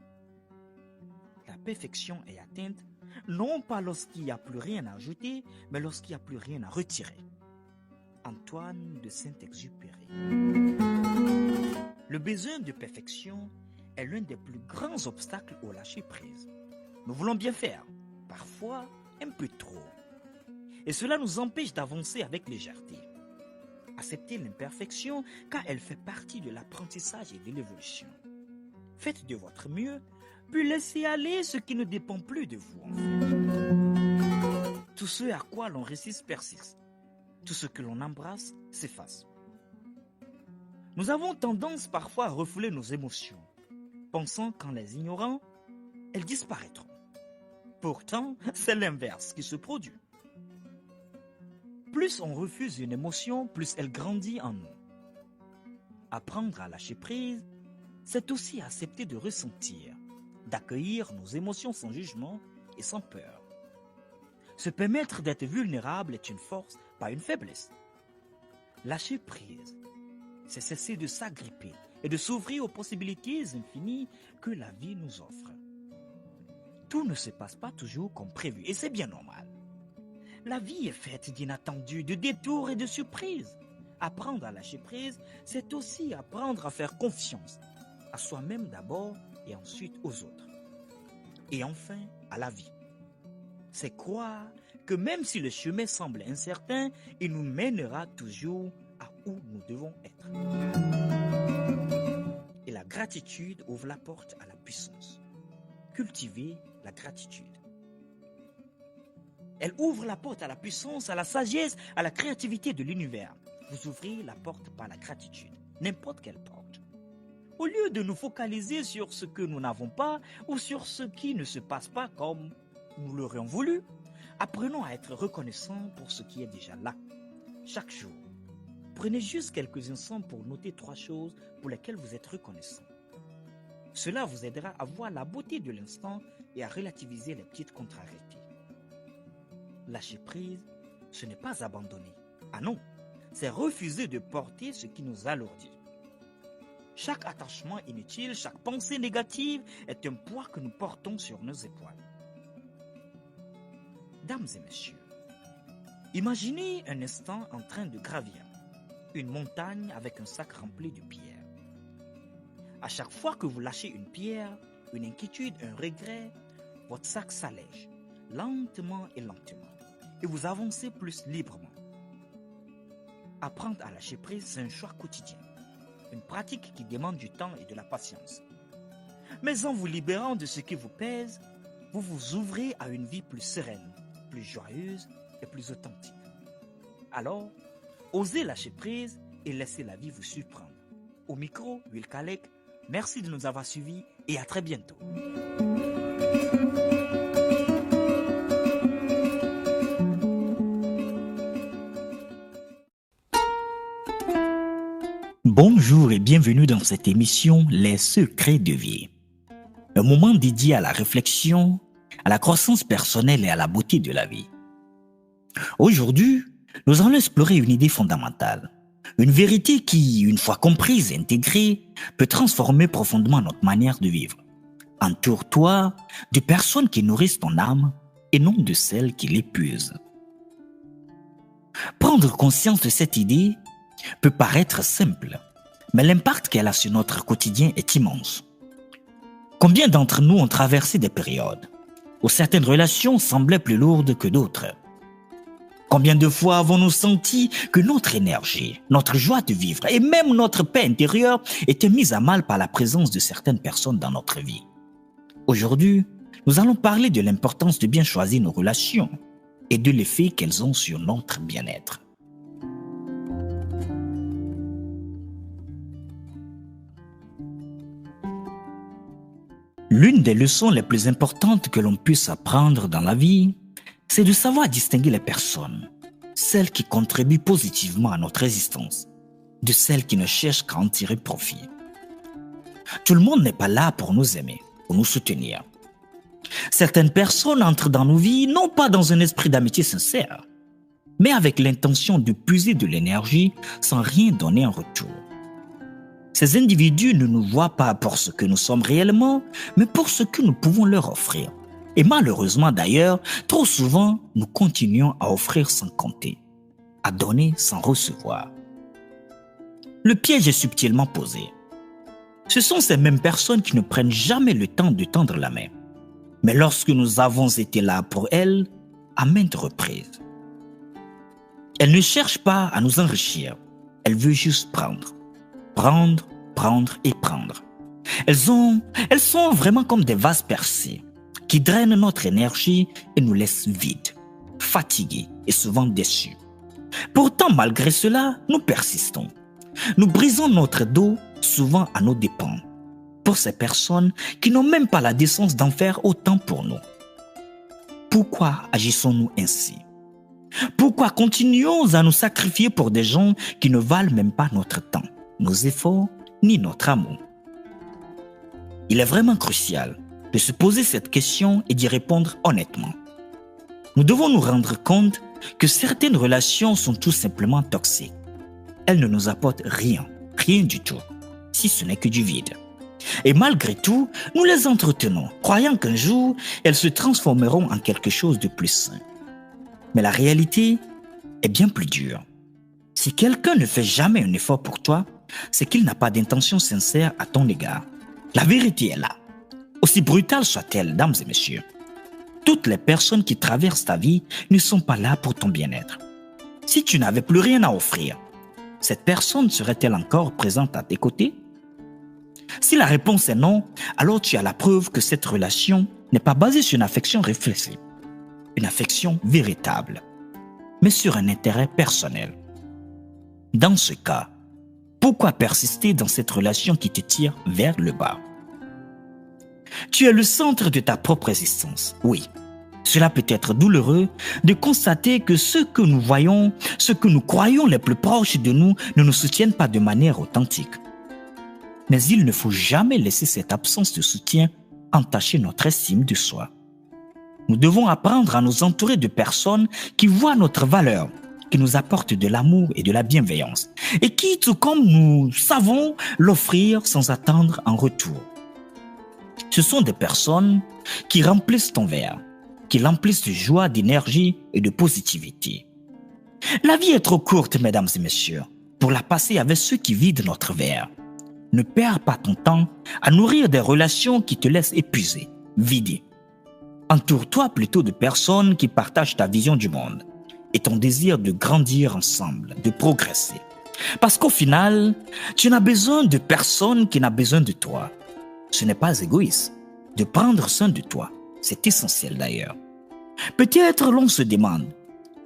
S1: La perfection est atteinte non pas lorsqu'il n'y a plus rien à ajouter, mais lorsqu'il n'y a plus rien à retirer. Antoine de Saint-Exupéry. Le besoin de perfection est l'un des plus grands obstacles au lâcher-prise. Nous voulons bien faire, parfois un peu trop. Et cela nous empêche d'avancer avec légèreté. Acceptez l'imperfection car elle fait partie de l'apprentissage et de l'évolution. Faites de votre mieux, puis laissez aller ce qui ne dépend plus de vous. Tout ce à quoi l'on résiste persiste. Tout ce que l'on embrasse s'efface. Nous avons tendance parfois à refouler nos émotions, pensant qu'en les ignorant, elles disparaîtront. Pourtant, c'est l'inverse qui se produit. Plus on refuse une émotion, plus elle grandit en nous. Apprendre à lâcher prise, c'est aussi accepter de ressentir, d'accueillir nos émotions sans jugement et sans peur. Se permettre d'être vulnérable est une force, pas une faiblesse. Lâcher prise, c'est cesser de s'agripper et de s'ouvrir aux possibilités infinies que la vie nous offre. Tout ne se passe pas toujours comme prévu et c'est bien normal. La vie est faite d'inattendus, de détours et de surprises. Apprendre à lâcher prise, c'est aussi apprendre à faire confiance, à soi-même d'abord et ensuite aux autres. Et enfin, à la vie. C'est croire que même si le chemin semble incertain, il nous mènera toujours à où nous devons être. Et la gratitude ouvre la porte à la puissance. Cultivez la gratitude. Elle ouvre la porte à la puissance, à la sagesse, à la créativité de l'univers. Vous ouvrez la porte par la gratitude, n'importe quelle porte. Au lieu de nous focaliser sur ce que nous n'avons pas ou sur ce qui ne se passe pas comme nous l'aurions voulu, apprenons à être reconnaissants pour ce qui est déjà là. Chaque jour, prenez juste quelques instants pour noter 3 choses pour lesquelles vous êtes reconnaissant. Cela vous aidera à voir la beauté de l'instant et à relativiser les petites contrariétés. Lâcher prise, ce n'est pas abandonner. Ah non, c'est refuser de porter ce qui nous alourdit. Chaque attachement inutile, chaque pensée négative est un poids que nous portons sur nos épaules. Dames et messieurs, imaginez un instant en train de gravir une montagne avec un sac rempli de pierres. À chaque fois que vous lâchez une pierre, une inquiétude, un regret, votre sac s'allège, lentement et lentement, et vous avancez plus librement. Apprendre à lâcher prise, c'est un choix quotidien, une pratique qui demande du temps et de la patience. Mais en vous libérant de ce qui vous pèse, vous vous ouvrez à une vie plus sereine, plus joyeuse et plus authentique. Alors, osez lâcher prise et laissez la vie vous surprendre. Au micro, Will Kalek, merci de nous avoir suivis et à très bientôt. Bonjour et bienvenue dans cette émission Les secrets de vie. Un moment dédié à la réflexion, à la croissance personnelle et à la beauté de la vie. Aujourd'hui, nous allons explorer une idée fondamentale. Une vérité qui, une fois comprise et intégrée, peut transformer profondément notre manière de vivre. Entoure-toi de personnes qui nourrissent ton âme et non de celles qui l'épuisent. Prendre conscience de cette idée peut paraître simple, mais l'impact qu'elle a sur notre quotidien est immense. Combien d'entre nous ont traversé des périodes où certaines relations semblaient plus lourdes que d'autres? Combien de fois avons-nous senti que notre énergie, notre joie de vivre et même notre paix intérieure étaient mises à mal par la présence de certaines personnes dans notre vie? Aujourd'hui, nous allons parler de l'importance de bien choisir nos relations et de l'effet qu'elles ont sur notre bien-être. L'une des leçons les plus importantes que l'on puisse apprendre dans la vie, c'est de savoir distinguer les personnes, celles qui contribuent positivement à notre existence, de celles qui ne cherchent qu'à en tirer profit. Tout le monde n'est pas là pour nous aimer, pour nous soutenir. Certaines personnes entrent dans nos vies non pas dans un esprit d'amitié sincère, mais avec l'intention de puiser de l'énergie sans rien donner en retour. Ces individus ne nous voient pas pour ce que nous sommes réellement, mais pour ce que nous pouvons leur offrir. Et malheureusement d'ailleurs, trop souvent, nous continuons à offrir sans compter, à donner sans recevoir. Le piège est subtilement posé. Ce sont ces mêmes personnes qui ne prennent jamais le temps de tendre la main. Mais lorsque nous avons été là pour elles, à maintes reprises. Elles ne cherchent pas à nous enrichir, elles veulent juste prendre. Prendre, prendre et prendre. Elles sont vraiment comme des vases percés qui drainent notre énergie et nous laissent vides, fatigués et souvent déçus. Pourtant, malgré cela, nous persistons. Nous brisons notre dos souvent à nos dépens pour ces personnes qui n'ont même pas la décence d'en faire autant pour nous. Pourquoi agissons-nous ainsi? Pourquoi continuons à nous sacrifier pour des gens qui ne valent même pas notre temps, nos efforts, ni notre amour? Il est vraiment crucial de se poser cette question et d'y répondre honnêtement. Nous devons nous rendre compte que certaines relations sont tout simplement toxiques. Elles ne nous apportent rien, rien du tout, si ce n'est que du vide. Et malgré tout, nous les entretenons, croyant qu'un jour, elles se transformeront en quelque chose de plus sain. Mais la réalité est bien plus dure. Si quelqu'un ne fait jamais un effort pour toi, c'est qu'il n'a pas d'intention sincère à ton égard. La vérité est là. Aussi brutale soit-elle, dames et messieurs. Toutes les personnes qui traversent ta vie ne sont pas là pour ton bien-être. Si tu n'avais plus rien à offrir, cette personne serait-elle encore présente à tes côtés? Si la réponse est non, alors tu as la preuve que cette relation n'est pas basée sur une affection réfléchie, une affection véritable, mais sur un intérêt personnel. Dans ce cas, pourquoi persister dans cette relation qui te tire vers le bas? Tu es le centre de ta propre existence, oui. Cela peut être douloureux de constater que ceux que nous voyons, ceux que nous croyons les plus proches de nous, ne nous soutiennent pas de manière authentique. Mais il ne faut jamais laisser cette absence de soutien entacher notre estime de soi. Nous devons apprendre à nous entourer de personnes qui voient notre valeur, qui nous apportent de l'amour et de la bienveillance, et qui, tout comme nous savons, l'offrir sans attendre en retour. Ce sont des personnes qui remplissent ton verre, qui l'emplissent de joie, d'énergie et de positivité. La vie est trop courte, mesdames et messieurs, pour la passer avec ceux qui vident notre verre. Ne perds pas ton temps à nourrir des relations qui te laissent épuisé, vidé. Entoure-toi plutôt de personnes qui partagent ta vision du monde et ton désir de grandir ensemble, de progresser. Parce qu'au final, tu n'as besoin de personne qui n'a besoin de toi. Ce n'est pas égoïste de prendre soin de toi. C'est essentiel d'ailleurs. Peut-être l'on se demande,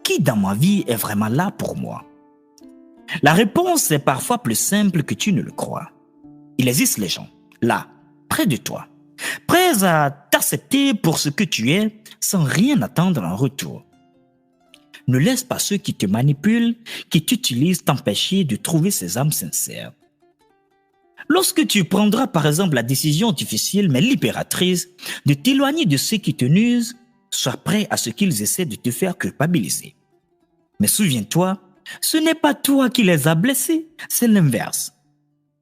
S1: qui dans ma vie est vraiment là pour moi? La réponse est parfois plus simple que tu ne le crois. Il existe les gens, là, près de toi, prêts à t'accepter pour ce que tu es sans rien attendre en retour. Ne laisse pas ceux qui te manipulent, qui t'utilisent, t'empêcher de trouver ces âmes sincères. Lorsque tu prendras par exemple la décision difficile mais libératrice de t'éloigner de ceux qui te nuisent, sois prêt à ce qu'ils essaient de te faire culpabiliser. Mais souviens-toi, ce n'est pas toi qui les as blessés, c'est l'inverse.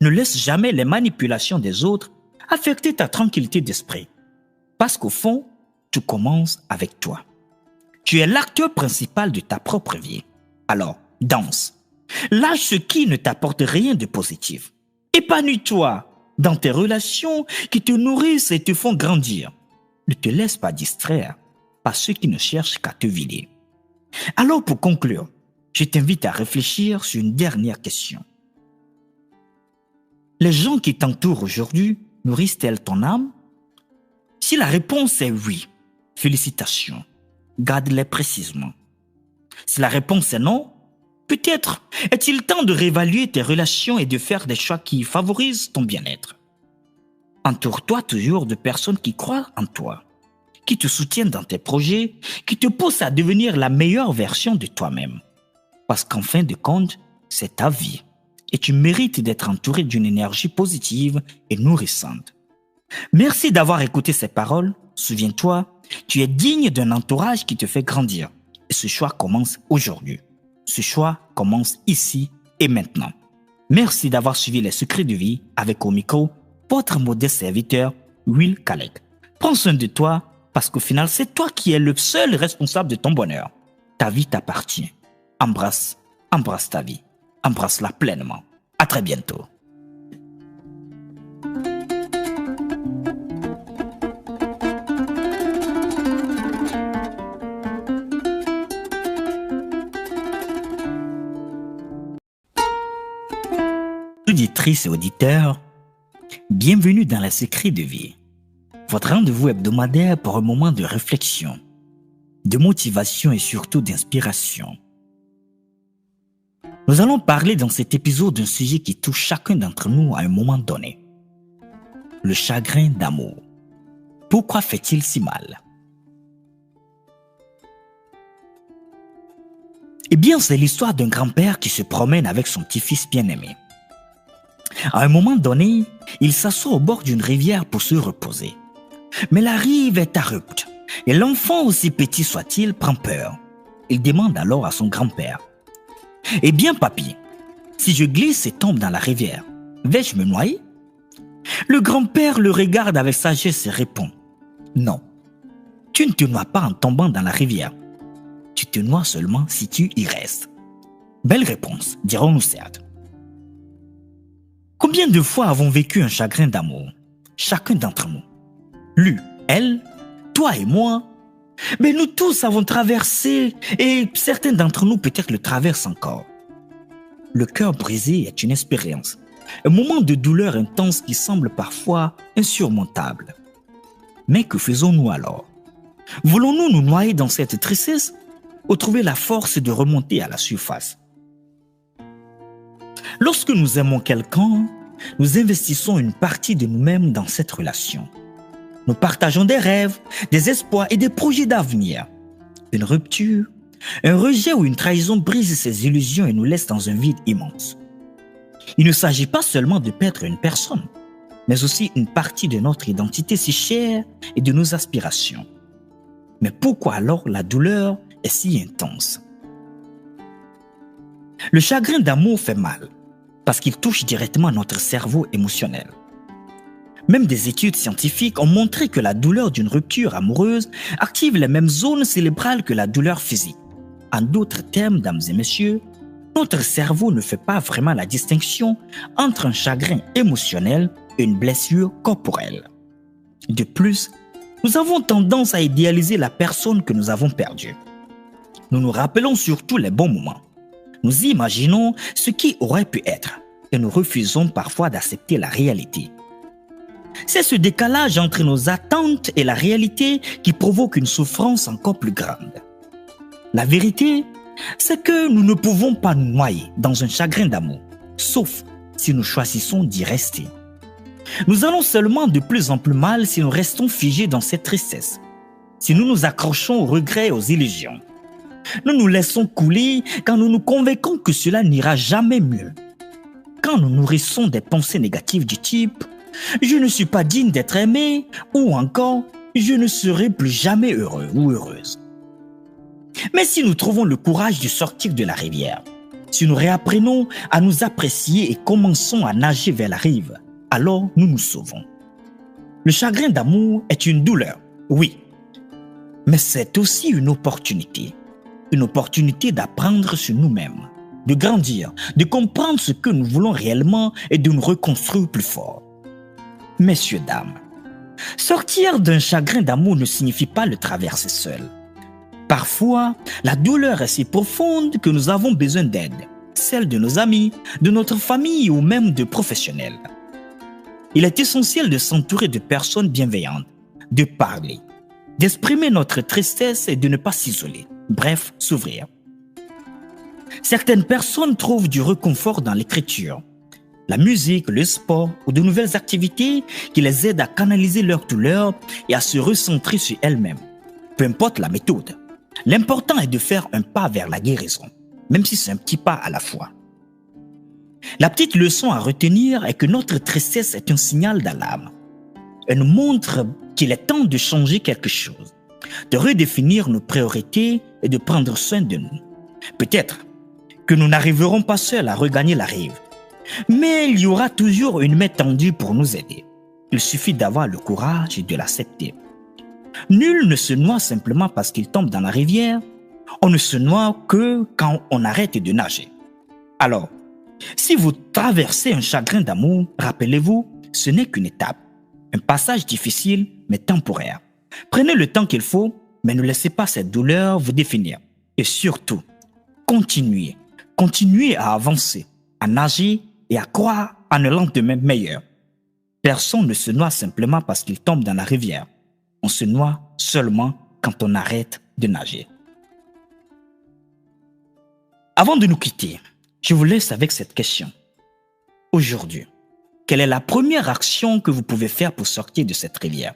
S1: Ne laisse jamais les manipulations des autres affecter ta tranquillité d'esprit. Parce qu'au fond, tout commence avec toi. Tu es l'acteur principal de ta propre vie. Alors, danse. Lâche ce qui ne t'apporte rien de positif. Épanouis-toi dans tes relations qui te nourrissent et te font grandir. Ne te laisse pas distraire par ceux qui ne cherchent qu'à te vider. Alors pour conclure, je t'invite à réfléchir sur une dernière question. Les gens qui t'entourent aujourd'hui nourrissent-elles ton âme? Si la réponse est oui, félicitations, garde-les précisément. Si la réponse est non, peut-être est-il temps de réévaluer tes relations et de faire des choix qui favorisent ton bien-être. Entoure-toi toujours de personnes qui croient en toi, qui te soutiennent dans tes projets, qui te poussent à devenir la meilleure version de toi-même. Parce qu'en fin de compte, c'est ta vie et tu mérites d'être entouré d'une énergie positive et nourrissante. Merci d'avoir écouté ces paroles. Souviens-toi, tu es digne d'un entourage qui te fait grandir. Et ce choix commence aujourd'hui. Ce choix commence ici et maintenant. Merci d'avoir suivi les secrets de vie avec au micro, votre modeste serviteur, Will Khaled. Prends soin de toi parce qu'au final, c'est toi qui es le seul responsable de ton bonheur. Ta vie t'appartient. Embrasse ta vie. Embrasse-la pleinement. À très bientôt. Auditrices et auditeurs, bienvenue dans les secrets de vie. Votre rendez-vous hebdomadaire pour un moment de réflexion, de motivation et surtout d'inspiration. Nous allons parler dans cet épisode d'un sujet qui touche chacun d'entre nous à un moment donné. Le chagrin d'amour. Pourquoi fait-il si mal? Eh bien, c'est l'histoire d'un grand-père qui se promène avec son petit-fils bien-aimé. À un moment donné, il s'assoit au bord d'une rivière pour se reposer. Mais la rive est abrupte et l'enfant, aussi petit soit-il, prend peur. Il demande alors à son grand-père: « Eh bien, papy, si je glisse et tombe dans la rivière, vais-je me noyer ?» Le grand-père le regarde avec sagesse et répond: « Non, tu ne te noies pas en tombant dans la rivière. Tu te noies seulement si tu y restes. » Belle réponse, dirons-nous certes. Combien de fois avons vécu un chagrin d'amour? Chacun d'entre nous. Lui, elle, toi et moi. Mais nous tous avons traversé et certains d'entre nous peut-être le traversent encore. Le cœur brisé est une expérience, un moment de douleur intense qui semble parfois insurmontable. Mais que faisons-nous alors? Voulons-nous nous noyer dans cette tristesse ou trouver la force de remonter à la surface? Lorsque nous aimons quelqu'un, nous investissons une partie de nous-mêmes dans cette relation. Nous partageons des rêves, des espoirs et des projets d'avenir. Une rupture, un rejet ou une trahison brise ces illusions et nous laisse dans un vide immense. Il ne s'agit pas seulement de perdre une personne, mais aussi une partie de notre identité si chère et de nos aspirations. Mais pourquoi alors la douleur est si intense? Le chagrin d'amour fait mal, parce qu'il touche directement notre cerveau émotionnel. Même des études scientifiques ont montré que la douleur d'une rupture amoureuse active les mêmes zones cérébrales que la douleur physique. En d'autres termes, dames et messieurs, notre cerveau ne fait pas vraiment la distinction entre un chagrin émotionnel et une blessure corporelle. De plus, nous avons tendance à idéaliser la personne que nous avons perdue. Nous nous rappelons surtout les bons moments. Nous imaginons ce qui aurait pu être et nous refusons parfois d'accepter la réalité. C'est ce décalage entre nos attentes et la réalité qui provoque une souffrance encore plus grande. La vérité, c'est que nous ne pouvons pas nous noyer dans un chagrin d'amour, sauf si nous choisissons d'y rester. Nous allons seulement de plus en plus mal si nous restons figés dans cette tristesse, si nous nous accrochons aux regrets et aux illusions. Nous nous laissons couler quand nous nous convainquons que cela n'ira jamais mieux. Quand nous nourrissons des pensées négatives du type « je ne suis pas digne d'être aimé » ou encore « je ne serai plus jamais heureux ou heureuse ». Mais si nous trouvons le courage de sortir de la rivière, si nous réapprenons à nous apprécier et commençons à nager vers la rive, alors nous nous sauvons. Le chagrin d'amour est une douleur, oui, mais c'est aussi une opportunité d'apprendre sur nous-mêmes, de grandir, de comprendre ce que nous voulons réellement et de nous reconstruire plus fort. Messieurs, dames, sortir d'un chagrin d'amour ne signifie pas le traverser seul. Parfois, la douleur est si profonde que nous avons besoin d'aide, celle de nos amis, de notre famille ou même de professionnels. Il est essentiel de s'entourer de personnes bienveillantes, de parler, d'exprimer notre tristesse et de ne pas s'isoler. Bref, s'ouvrir. Certaines personnes trouvent du réconfort dans l'écriture, la musique, le sport ou de nouvelles activités qui les aident à canaliser leur douleur et à se recentrer sur elles-mêmes. Peu importe la méthode, l'important est de faire un pas vers la guérison, même si c'est un petit pas à la fois. La petite leçon à retenir est que notre tristesse est un signal d'alarme. Elle nous montre qu'il est temps de changer quelque chose, de redéfinir nos priorités et de prendre soin de nous. Peut-être que nous n'arriverons pas seuls à regagner la rive, mais il y aura toujours une main tendue pour nous aider. Il suffit d'avoir le courage et de l'accepter. Nul ne se noie simplement parce qu'il tombe dans la rivière. On ne se noie que quand on arrête de nager. Alors, si vous traversez un chagrin d'amour, rappelez-vous, ce n'est qu'une étape. Un passage difficile, mais temporaire. Prenez le temps qu'il faut, mais ne laissez pas cette douleur vous définir. Et surtout, continuez à avancer, à nager et à croire en un lendemain meilleur. Personne ne se noie simplement parce qu'il tombe dans la rivière. On se noie seulement quand on arrête de nager. Avant de nous quitter, je vous laisse avec cette question. Aujourd'hui, quelle est la première action que vous pouvez faire pour sortir de cette rivière?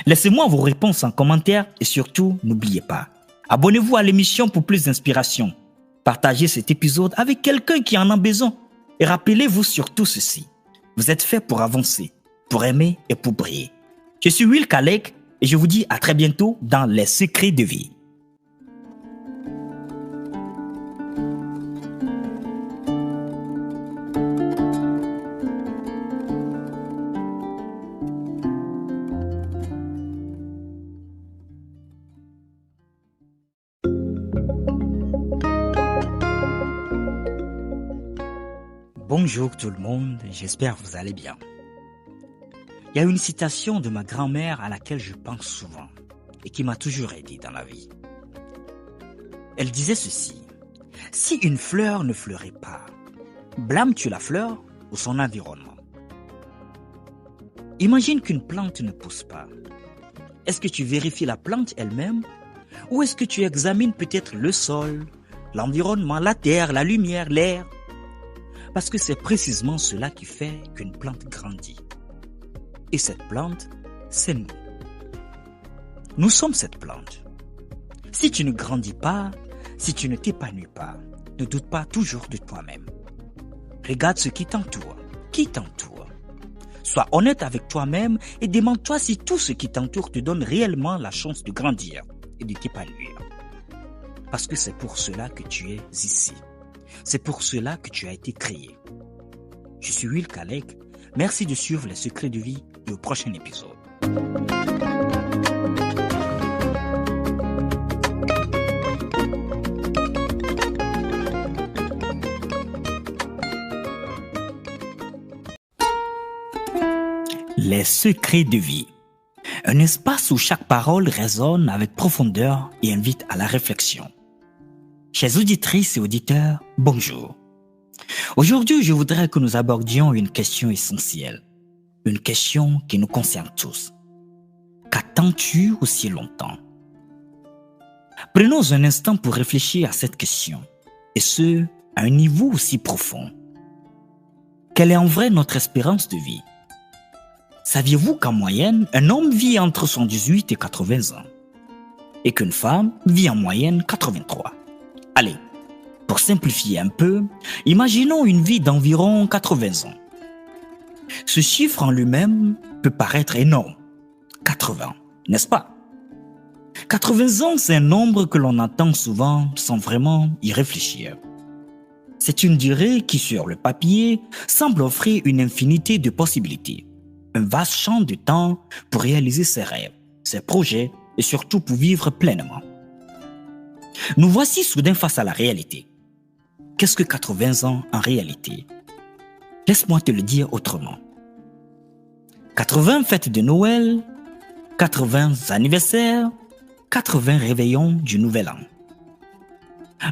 S1: Laissez-moi vos réponses en commentaire et surtout, n'oubliez pas, abonnez-vous à l'émission pour plus d'inspiration. Partagez cet épisode avec quelqu'un qui en a besoin. Et rappelez-vous surtout ceci. Vous êtes fait pour avancer, pour aimer et pour briller. Je suis Will Kalek et je vous dis à très bientôt dans Les Secrets de Vie. Bonjour tout le monde, j'espère que vous allez bien. Il y a une citation de ma grand-mère à laquelle je pense souvent et qui m'a toujours aidé dans la vie. Elle disait ceci: si une fleur ne fleurit pas, blâmes-tu la fleur ou son environnement? Imagine qu'une plante ne pousse pas. Est-ce que tu vérifies la plante elle-même ou est-ce que tu examines peut-être le sol, l'environnement, la terre, la lumière, l'air? Parce que c'est précisément cela qui fait qu'une plante grandit. Et cette plante, c'est nous. Nous sommes cette plante. Si tu ne grandis pas, si tu ne t'épanouis pas, ne doute pas toujours de toi-même. Regarde ce qui t'entoure. Qui t'entoure? Sois honnête avec toi-même et demande-toi si tout ce qui t'entoure te donne réellement la chance de grandir et de t'épanouir. Parce que c'est pour cela que tu es ici. C'est pour cela que tu as été créé. Je suis Will Kalek. Merci de suivre Les Secrets de Vie et au prochain épisode. Les Secrets de Vie. Un espace où chaque parole résonne avec profondeur et invite à la réflexion. Chers auditrices et auditeurs, bonjour. Aujourd'hui, je voudrais que nous abordions une question essentielle. Une question qui nous concerne tous. Qu'attends-tu aussi longtemps? Prenons un instant pour réfléchir à cette question, et ce, à un niveau aussi profond. Quelle est en vrai notre espérance de vie? Saviez-vous qu'en moyenne, un homme vit entre 78 et 80 ans, et qu'une femme vit en moyenne 83? Allez, pour simplifier un peu, imaginons une vie d'environ 80 ans. Ce chiffre en lui-même peut paraître énorme. 80, n'est-ce pas? 80 ans, c'est un nombre que l'on entend souvent sans vraiment y réfléchir. C'est une durée qui, sur le papier, semble offrir une infinité de possibilités. Un vaste champ de temps pour réaliser ses rêves, ses projets et surtout pour vivre pleinement. Nous voici soudain face à la réalité. Qu'est-ce que 80 ans en réalité? Laisse-moi te le dire autrement. 80 fêtes de Noël, 80 anniversaires, 80 réveillons du Nouvel An.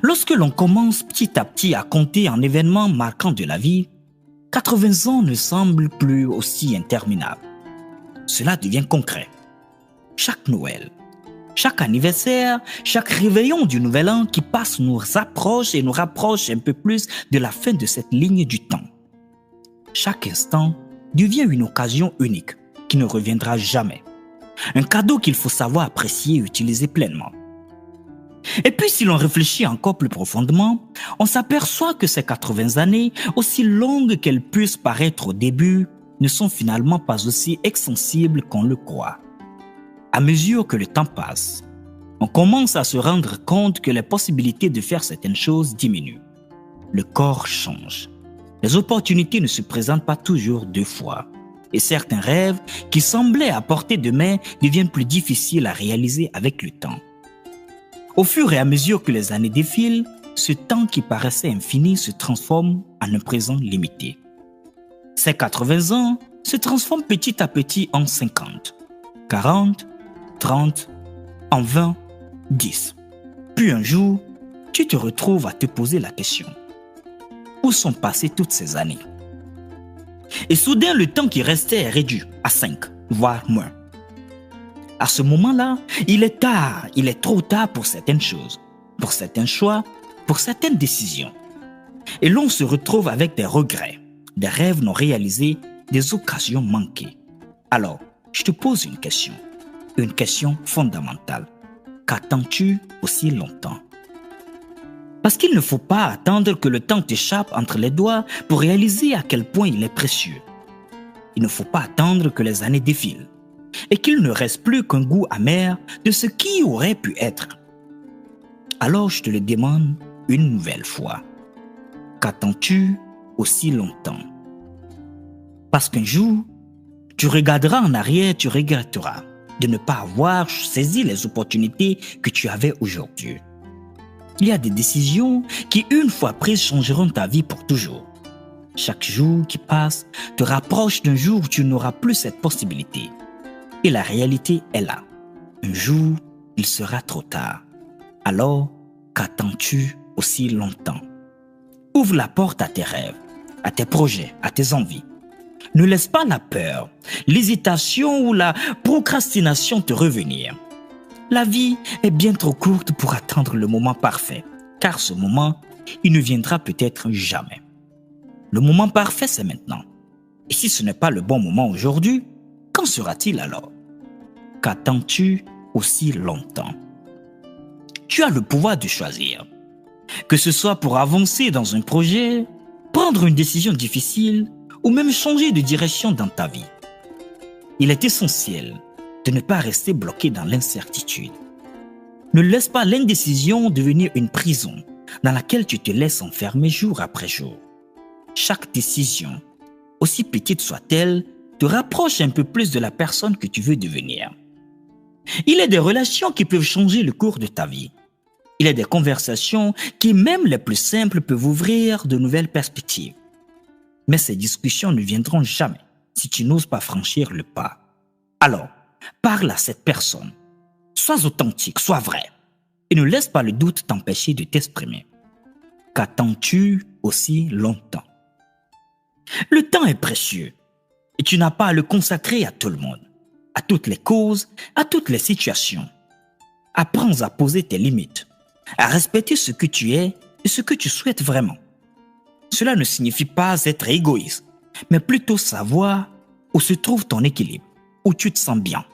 S1: Lorsque l'on commence petit à petit à compter en événements marquants de la vie, 80 ans ne semblent plus aussi interminables. Cela devient concret. Chaque Noël, chaque anniversaire, chaque réveillon du Nouvel An qui passe nous approche et nous rapproche un peu plus de la fin de cette ligne du temps. Chaque instant devient une occasion unique qui ne reviendra jamais. Un cadeau qu'il faut savoir apprécier et utiliser pleinement. Et puis si l'on réfléchit encore plus profondément, on s'aperçoit que ces 80 années, aussi longues qu'elles puissent paraître au début, ne sont finalement pas aussi extensibles qu'on le croit. À mesure que le temps passe, on commence à se rendre compte que les possibilités de faire certaines choses diminuent. Le corps change. Les opportunités ne se présentent pas toujours deux fois. Et certains rêves qui semblaient à portée de main deviennent plus difficiles à réaliser avec le temps. Au fur et à mesure que les années défilent, ce temps qui paraissait infini se transforme en un présent limité. Ces 80 ans se transforment petit à petit en 50, 40, 30, en 20, 10. Puis un jour, tu te retrouves à te poser la question. Où sont passées toutes ces années? Et soudain, le temps qui restait est réduit à 5, voire moins. À ce moment-là, il est tard, il est trop tard pour certaines choses, pour certains choix, pour certaines décisions. Et l'on se retrouve avec des regrets, des rêves non réalisés, des occasions manquées. Alors, je te pose une question fondamentale. Qu'attends-tu aussi longtemps? Parce qu'il ne faut pas attendre que le temps t'échappe entre les doigts pour réaliser à quel point il est précieux. Il ne faut pas attendre que les années défilent et qu'il ne reste plus qu'un goût amer de ce qui aurait pu être. Alors je te le demande une nouvelle fois. Qu'attends-tu aussi longtemps? Parce qu'un jour, tu regarderas en arrière, tu regretteras de ne pas avoir saisi les opportunités que tu avais aujourd'hui. Il y a des décisions qui, une fois prises, changeront ta vie pour toujours. Chaque jour qui passe te rapproche d'un jour où tu n'auras plus cette possibilité. Et la réalité est là. Un jour, il sera trop tard. Alors, qu'attends-tu aussi longtemps? Ouvre la porte à tes rêves, à tes projets, à tes envies. Ne laisse pas la peur, l'hésitation ou la procrastination te revenir. La vie est bien trop courte pour attendre le moment parfait, car ce moment, il ne viendra peut-être jamais. Le moment parfait, c'est maintenant. Et si ce n'est pas le bon moment aujourd'hui, quand sera-t-il alors? Qu'attends-tu aussi longtemps? Tu as le pouvoir de choisir. Que ce soit pour avancer dans un projet, prendre une décision difficile ou même changer de direction dans ta vie. Il est essentiel de ne pas rester bloqué dans l'incertitude. Ne laisse pas l'indécision devenir une prison dans laquelle tu te laisses enfermer jour après jour. Chaque décision, aussi petite soit-elle, te rapproche un peu plus de la personne que tu veux devenir. Il y a des relations qui peuvent changer le cours de ta vie. Il y a des conversations qui, même les plus simples, peuvent ouvrir de nouvelles perspectives. Mais ces discussions ne viendront jamais si tu n'oses pas franchir le pas. Alors, parle à cette personne. Sois authentique, sois vrai. Et ne laisse pas le doute t'empêcher de t'exprimer. Qu'attends-tu aussi longtemps? Le temps est précieux et tu n'as pas à le consacrer à tout le monde, à toutes les causes, à toutes les situations. Apprends à poser tes limites, à respecter ce que tu es et ce que tu souhaites vraiment. Cela ne signifie pas être égoïste, mais plutôt savoir où se trouve ton équilibre, où tu te sens bien,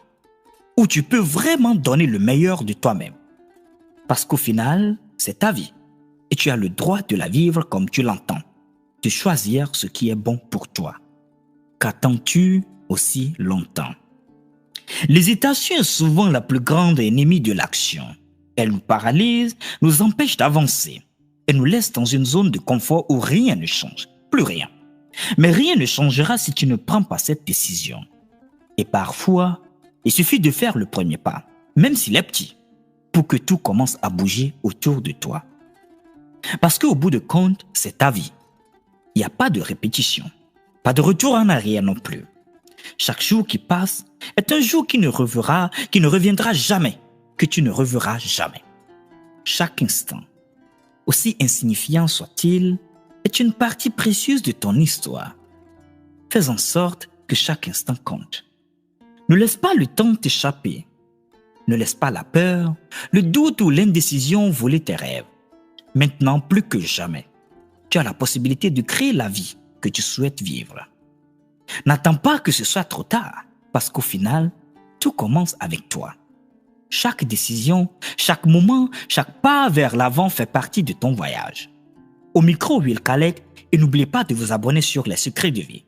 S1: où tu peux vraiment donner le meilleur de toi-même. Parce qu'au final, c'est ta vie et tu as le droit de la vivre comme tu l'entends, de choisir ce qui est bon pour toi. Qu'attends-tu aussi longtemps? L'hésitation est souvent la plus grande ennemie de l'action. Elle nous paralyse, nous empêche d'avancer et nous laisse dans une zone de confort où rien ne change, plus rien. Mais rien ne changera si tu ne prends pas cette décision. Et parfois, il suffit de faire le premier pas, même s'il est petit, pour que tout commence à bouger autour de toi. Parce qu'au bout de compte, c'est ta vie. Il n'y a pas de répétition, pas de retour en arrière non plus. Chaque jour qui passe est un jour qui ne reviendra jamais, que tu ne reverras jamais. Chaque instant, aussi insignifiant soit-il, est une partie précieuse de ton histoire. Fais en sorte que chaque instant compte. Ne laisse pas le temps t'échapper. Ne laisse pas la peur, le doute ou l'indécision voler tes rêves. Maintenant, plus que jamais, tu as la possibilité de créer la vie que tu souhaites vivre. N'attends pas que ce soit trop tard, parce qu'au final, tout commence avec toi. Chaque décision, chaque moment, chaque pas vers l'avant fait partie de ton voyage. Au micro, Will Khaled, et n'oubliez pas de vous abonner sur Les Secrets de Vie.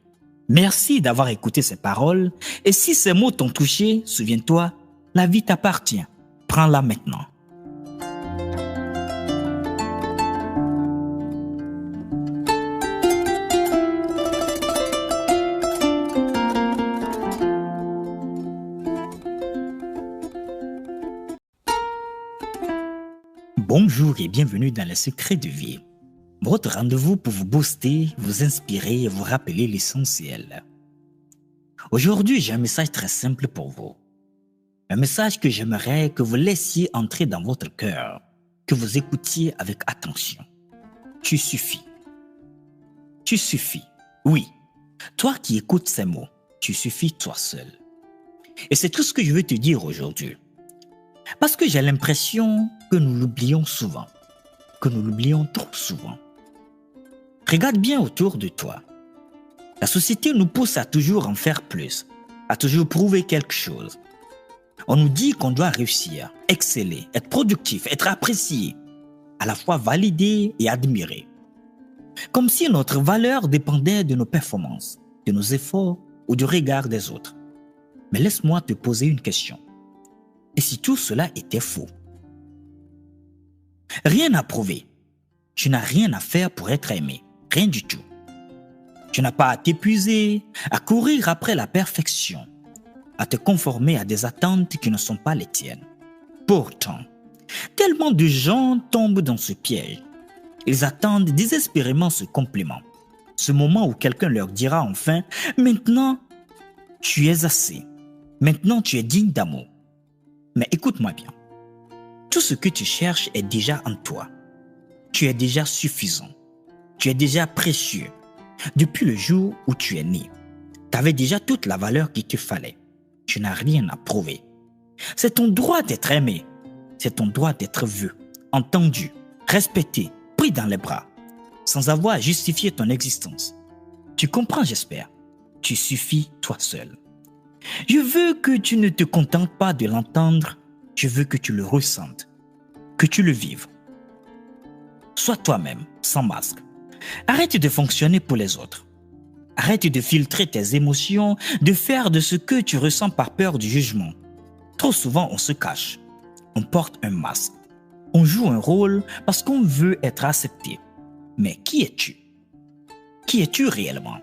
S1: Merci d'avoir écouté ces paroles, et si ces mots t'ont touché, souviens-toi, la vie t'appartient. Prends-la maintenant. Bonjour et bienvenue dans Les Secrets de Vie. Votre rendez-vous pour vous booster, vous inspirer et vous rappeler l'essentiel. Aujourd'hui, j'ai un message très simple pour vous. Un message que j'aimerais que vous laissiez entrer dans votre cœur, que vous écoutiez avec attention. Tu suffis. Tu suffis. Oui, toi qui écoutes ces mots, tu suffis toi seul. Et c'est tout ce que je veux te dire aujourd'hui. Parce que j'ai l'impression que nous l'oublions souvent, que nous l'oublions trop souvent. Regarde bien autour de toi. La société nous pousse à toujours en faire plus, à toujours prouver quelque chose. On nous dit qu'on doit réussir, exceller, être productif, être apprécié, à la fois validé et admiré. Comme si notre valeur dépendait de nos performances, de nos efforts ou du regard des autres. Mais laisse-moi te poser une question. Et si tout cela était faux? Rien à prouver. Tu n'as rien à faire pour être aimé. Rien du tout. Tu n'as pas à t'épuiser, à courir après la perfection, à te conformer à des attentes qui ne sont pas les tiennes. Pourtant, tellement de gens tombent dans ce piège. Ils attendent désespérément ce compliment, ce moment où quelqu'un leur dira enfin « Maintenant, tu es assez. Maintenant, tu es digne d'amour. » Mais écoute-moi bien. Tout ce que tu cherches est déjà en toi. Tu es déjà suffisant. Tu es déjà précieux. Depuis le jour où tu es né, tu avais déjà toute la valeur qu'il te fallait. Tu n'as rien à prouver. C'est ton droit d'être aimé. C'est ton droit d'être vu, entendu, respecté, pris dans les bras, sans avoir à justifier ton existence. Tu comprends, j'espère. Tu suffis toi seul. Je veux que tu ne te contentes pas de l'entendre, je veux que tu le ressentes, que tu le vives. Sois toi-même, sans masque. Arrête de fonctionner pour les autres. Arrête de filtrer tes émotions, de faire de ce que tu ressens par peur du jugement. Trop souvent, on se cache. On porte un masque. On joue un rôle parce qu'on veut être accepté. Mais qui es-tu? Qui es-tu réellement?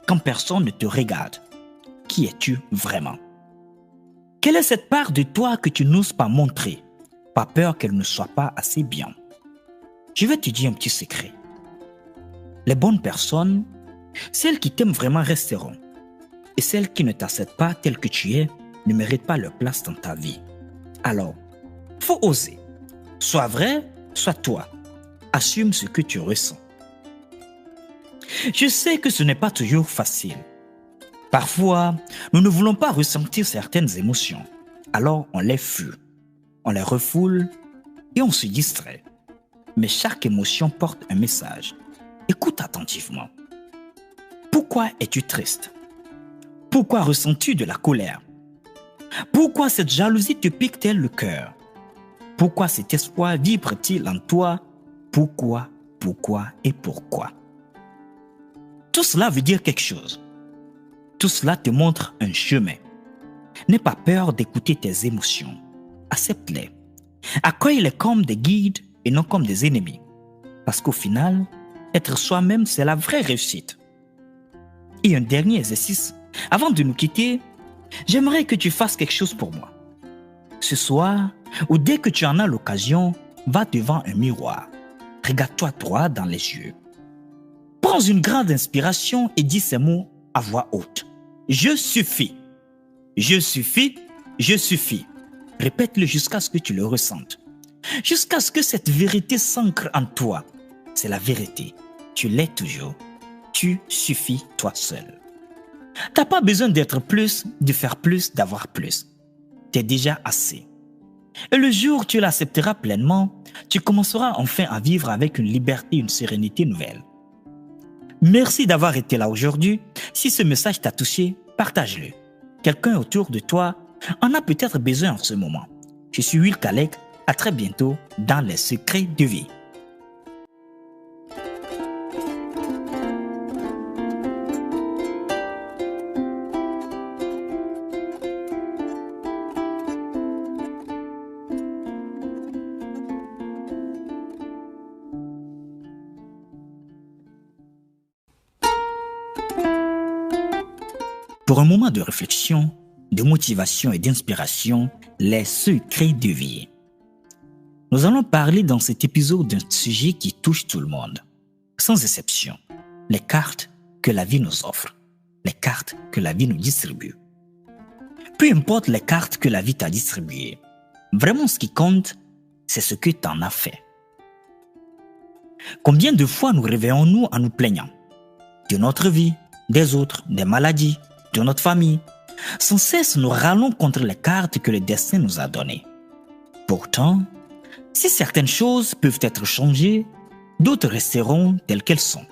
S1: Quand personne ne te regarde, qui es-tu vraiment? Quelle est cette part de toi que tu n'oses pas montrer, par peur qu'elle ne soit pas assez bien? Je vais te dire un petit secret. Les bonnes personnes, celles qui t'aiment vraiment resteront. Et celles qui ne t'acceptent pas tel que tu es, ne méritent pas leur place dans ta vie. Alors, faut oser. Sois vrai, sois toi. Assume ce que tu ressens. Je sais que ce n'est pas toujours facile. Parfois, nous ne voulons pas ressentir certaines émotions. Alors, on les fuit, on les refoule et on se distrait. Mais chaque émotion porte un message. Écoute attentivement. Pourquoi es-tu triste? Pourquoi ressens-tu de la colère? Pourquoi cette jalousie te pique-t-elle le cœur? Pourquoi cet espoir vibre-t-il en toi? Pourquoi et pourquoi? Tout cela veut dire quelque chose. Tout cela te montre un chemin. N'aie pas peur d'écouter tes émotions. Accepte-les. Accueille-les comme des guides et non comme des ennemis. Parce qu'au final, être soi-même, c'est la vraie réussite. Et un dernier exercice. Avant de nous quitter, j'aimerais que tu fasses quelque chose pour moi. Ce soir, ou dès que tu en as l'occasion, va devant un miroir. Regarde-toi droit dans les yeux. Prends une grande inspiration et dis ces mots à voix haute. Je suffis. Je suffis. Je suffis. Répète-le jusqu'à ce que tu le ressentes. Jusqu'à ce que cette vérité s'ancre en toi. C'est la vérité. Tu l'es toujours. Tu suffis toi seul. T'as pas besoin d'être plus, de faire plus, d'avoir plus. T'es déjà assez. Et le jour où tu l'accepteras pleinement, tu commenceras enfin à vivre avec une liberté, une sérénité nouvelle. Merci d'avoir été là aujourd'hui. Si ce message t'a touché, partage-le. Quelqu'un autour de toi en a peut-être besoin en ce moment. Je suis Will Kalek. À très bientôt dans les secrets de vie. Pour un moment de réflexion, de motivation et d'inspiration, les secrets de vie. Nous allons parler dans cet épisode d'un sujet qui touche tout le monde, sans exception, les cartes que la vie nous offre, les cartes que la vie nous distribue. Peu importe les cartes que la vie t'a distribuées, vraiment ce qui compte, c'est ce que tu en as fait. Combien de fois nous réveillons-nous en nous plaignant de notre vie, des autres, des maladies, de notre famille? Sans cesse, nous râlons contre les cartes que le destin nous a données. Pourtant, si certaines choses peuvent être changées, d'autres resteront telles qu'elles sont.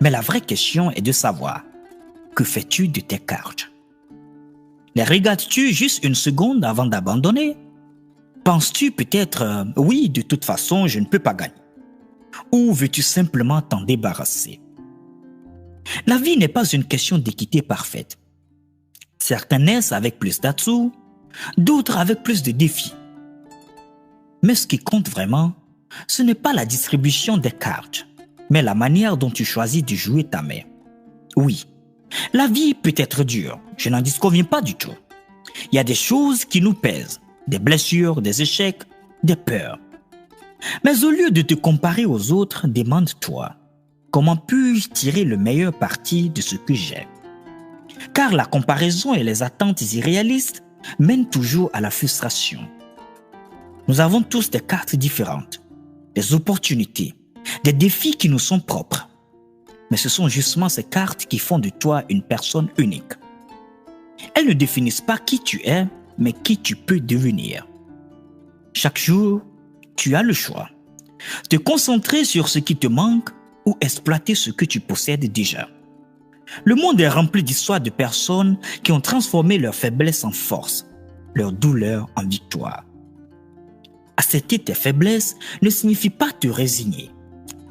S1: Mais la vraie question est de savoir, que fais-tu de tes cartes? Les regardes-tu juste une seconde avant d'abandonner? Penses-tu peut-être, oui, de toute façon, je ne peux pas gagner? Ou veux-tu simplement t'en débarrasser? La vie n'est pas une question d'équité parfaite. Certains naissent avec plus d'atouts, d'autres avec plus de défis. Mais ce qui compte vraiment, ce n'est pas la distribution des cartes, mais la manière dont tu choisis de jouer ta main. Oui, la vie peut être dure, je n'en disconviens pas du tout. Il y a des choses qui nous pèsent, des blessures, des échecs, des peurs. Mais au lieu de te comparer aux autres, demande-toi, comment puis-je tirer le meilleur parti de ce que j'ai? Car la comparaison et les attentes irréalistes mènent toujours à la frustration. Nous avons tous des cartes différentes, des opportunités, des défis qui nous sont propres. Mais ce sont justement ces cartes qui font de toi une personne unique. Elles ne définissent pas qui tu es, mais qui tu peux devenir. Chaque jour, tu as le choix. Te concentrer sur ce qui te manque ou exploiter ce que tu possèdes déjà. Le monde est rempli d'histoires de personnes qui ont transformé leur faiblesse en force, leur douleur en victoire. Accepter tes faiblesses ne signifie pas te résigner.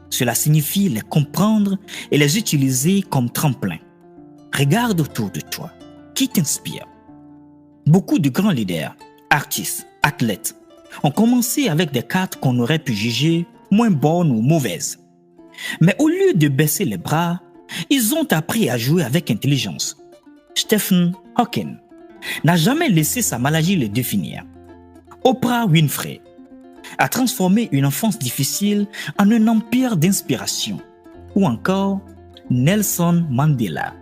S1: Cela signifie les comprendre et les utiliser comme tremplin. Regarde autour de toi. Qui t'inspire? Beaucoup de grands leaders, artistes, athlètes ont commencé avec des cartes qu'on aurait pu juger moins bonnes ou mauvaises. Mais au lieu de baisser les bras, ils ont appris à jouer avec intelligence. Stephen Hawking n'a jamais laissé sa maladie le définir. Oprah Winfrey a transformé une enfance difficile en un empire d'inspiration. Ou encore, Nelson Mandela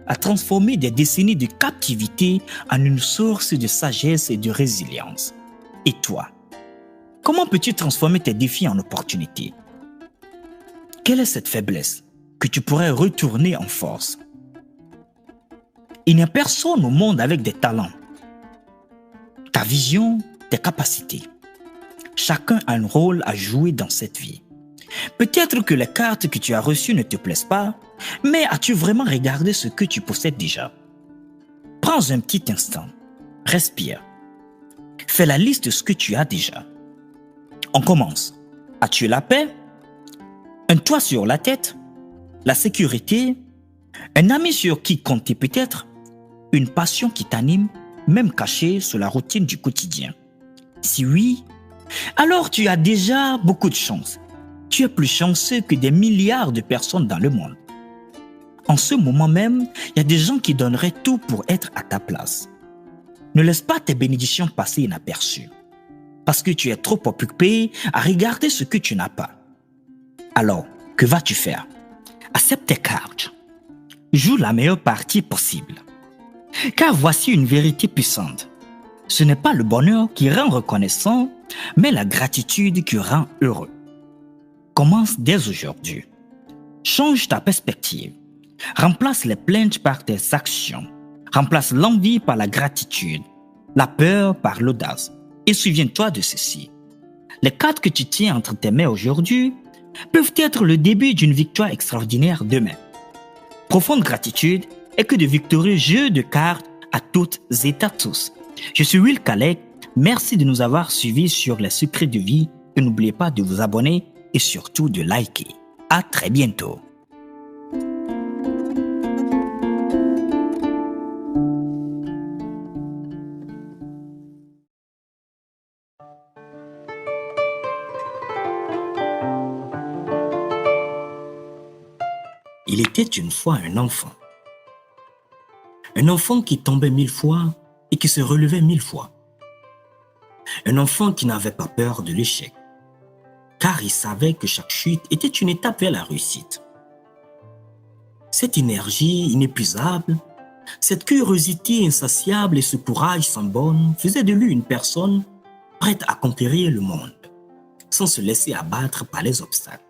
S1: a transformé des décennies de captivité en une source de sagesse et de résilience. Et toi, comment peux-tu transformer tes défis en opportunités? Quelle est cette faiblesse que tu pourrais retourner en force? Il n'y a personne au monde avec des talents. Ta vision, tes capacités. Chacun a un rôle à jouer dans cette vie. Peut-être que les cartes que tu as reçues ne te plaisent pas, mais as-tu vraiment regardé ce que tu possèdes déjà? Prends un petit instant, respire. Fais la liste de ce que tu as déjà. On commence. As-tu la paix? Un toit sur la tête? La sécurité? Un ami sur qui compter peut-être? Une passion qui t'anime, même cachée sous la routine du quotidien? Si oui, alors tu as déjà beaucoup de chance. Tu es plus chanceux que des milliards de personnes dans le monde. En ce moment même, il y a des gens qui donneraient tout pour être à ta place. Ne laisse pas tes bénédictions passer inaperçues, parce que tu es trop occupé à regarder ce que tu n'as pas. Alors, que vas-tu faire? Accepte tes cartes. Joue la meilleure partie possible. Car voici une vérité puissante. Ce n'est pas le bonheur qui rend reconnaissant, mais la gratitude qui rend heureux. Commence dès aujourd'hui. Change ta perspective. Remplace les plaintes par tes actions. Remplace l'envie par la gratitude, la peur par l'audace. Et souviens-toi de ceci. Les cartes que tu tiens entre tes mains aujourd'hui peuvent être le début d'une victoire extraordinaire demain. Profonde gratitude et que de victorieux jeux de cartes à toutes et à tous. Je suis Will Kalek. Merci de nous avoir suivis sur les secrets de vie et n'oubliez pas de vous abonner et surtout de liker. À très bientôt. Il était une fois un enfant. Un enfant qui tombait 1000 fois et qui se relevait 1000 fois. Un enfant qui n'avait pas peur de l'échec, car il savait que chaque chute était une étape vers la réussite. Cette énergie inépuisable, cette curiosité insatiable et ce courage sans borne faisaient de lui une personne prête à conquérir le monde, sans se laisser abattre par les obstacles.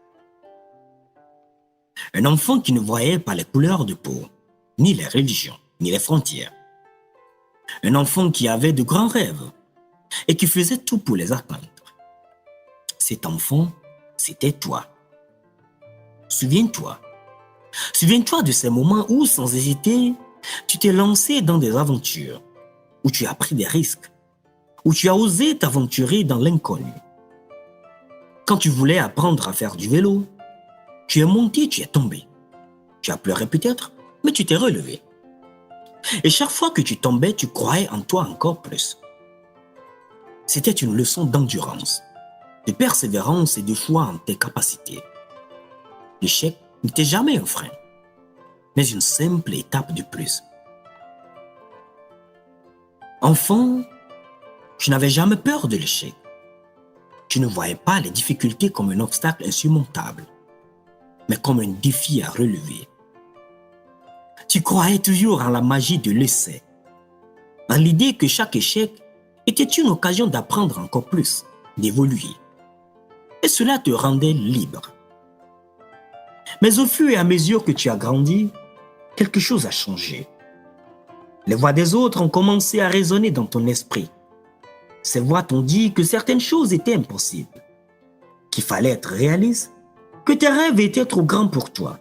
S1: Un enfant qui ne voyait pas les couleurs de peau, ni les religions, ni les frontières. Un enfant qui avait de grands rêves et qui faisait tout pour les atteindre. Cet enfant, c'était toi. Souviens-toi. Souviens-toi de ces moments où, sans hésiter, tu t'es lancé dans des aventures, où tu as pris des risques, où tu as osé t'aventurer dans l'inconnu. Quand tu voulais apprendre à faire du vélo, tu es monté, tu es tombé. Tu as pleuré peut-être, mais tu t'es relevé. Et chaque fois que tu tombais, tu croyais en toi encore plus. C'était une leçon d'endurance, de persévérance et de foi en tes capacités. L'échec n'était jamais un frein, mais une simple étape de plus. Enfant, tu n'avais jamais peur de l'échec. Tu ne voyais pas les difficultés comme un obstacle insurmontable, mais comme un défi à relever. Tu croyais toujours en la magie de l'essai, en l'idée que chaque échec était une occasion d'apprendre encore plus, d'évoluer. Et cela te rendait libre. Mais au fur et à mesure que tu as grandi, quelque chose a changé. Les voix des autres ont commencé à résonner dans ton esprit. Ces voix t'ont dit que certaines choses étaient impossibles, qu'il fallait être réaliste, que tes rêves étaient trop grands pour toi.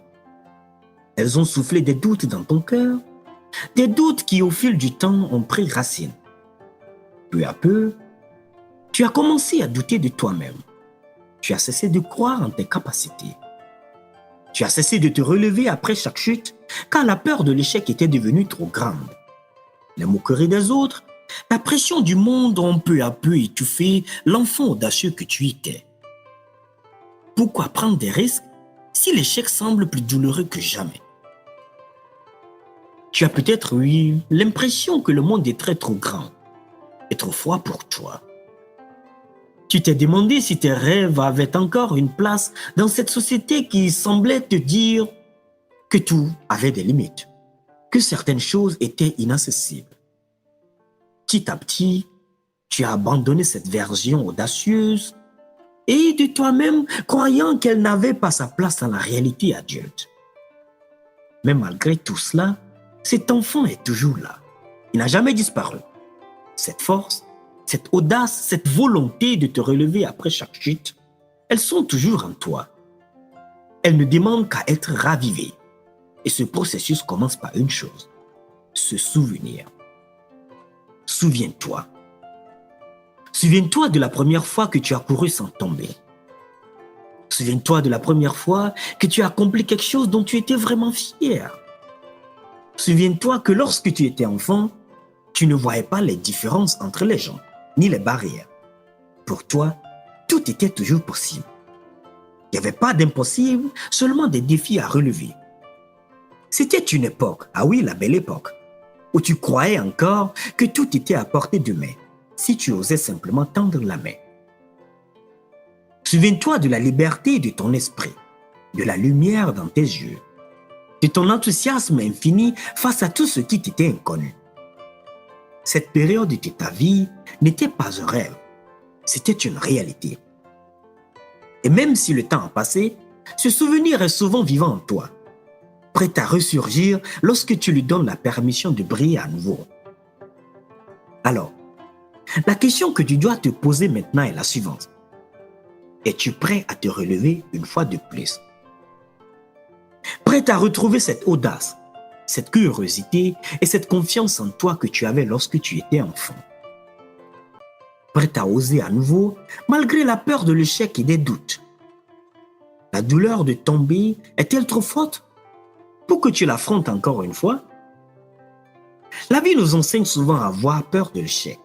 S1: Elles ont soufflé des doutes dans ton cœur, des doutes qui au fil du temps ont pris racine. Peu à peu, tu as commencé à douter de toi-même. Tu as cessé de croire en tes capacités. Tu as cessé de te relever après chaque chute, car la peur de l'échec était devenue trop grande. Les moqueries des autres, la pression du monde ont peu à peu étouffé l'enfant audacieux que tu étais. Pourquoi prendre des risques si l'échec semble plus douloureux que jamais? Tu as peut-être eu l'impression que le monde est trop grand et trop froid pour toi. Tu t'es demandé si tes rêves avaient encore une place dans cette société qui semblait te dire que tout avait des limites, que certaines choses étaient inaccessibles. Petit à petit, tu as abandonné cette version audacieuse et de toi-même croyant qu'elle n'avait pas sa place dans la réalité adulte. Mais malgré tout cela, cet enfant est toujours là. Il n'a jamais disparu. Cette force, cette audace, cette volonté de te relever après chaque chute, elles sont toujours en toi. Elles ne demandent qu'à être ravivées. Et ce processus commence par une chose, se souvenir. Souviens-toi. Souviens-toi de la première fois que tu as couru sans tomber. Souviens-toi de la première fois que tu as accompli quelque chose dont tu étais vraiment fier. Souviens-toi que lorsque tu étais enfant, tu ne voyais pas les différences entre les gens, ni les barrières. Pour toi, tout était toujours possible. Il n'y avait pas d'impossible, seulement des défis à relever. C'était une époque, ah oui, la belle époque, où tu croyais encore que tout était à portée de main, si tu osais simplement tendre la main. Souviens-toi de la liberté de ton esprit, de la lumière dans tes yeux, de ton enthousiasme infini face à tout ce qui t'était inconnu.
S2: Cette période de ta vie n'était pas un rêve, c'était une réalité. Et même si le temps a passé, ce souvenir est souvent vivant en toi, prêt à ressurgir lorsque tu lui donnes la permission de briller à nouveau. Alors, la question que tu dois te poser maintenant est la suivante. Es-tu prêt à te relever une fois de plus? Prêt à retrouver cette audace, cette curiosité et cette confiance en toi que tu avais lorsque tu étais enfant? Prêt à oser à nouveau malgré la peur de l'échec et des doutes? La douleur de tomber est-elle trop forte pour que tu l'affrontes encore une fois? La vie nous enseigne souvent à avoir peur de l'échec.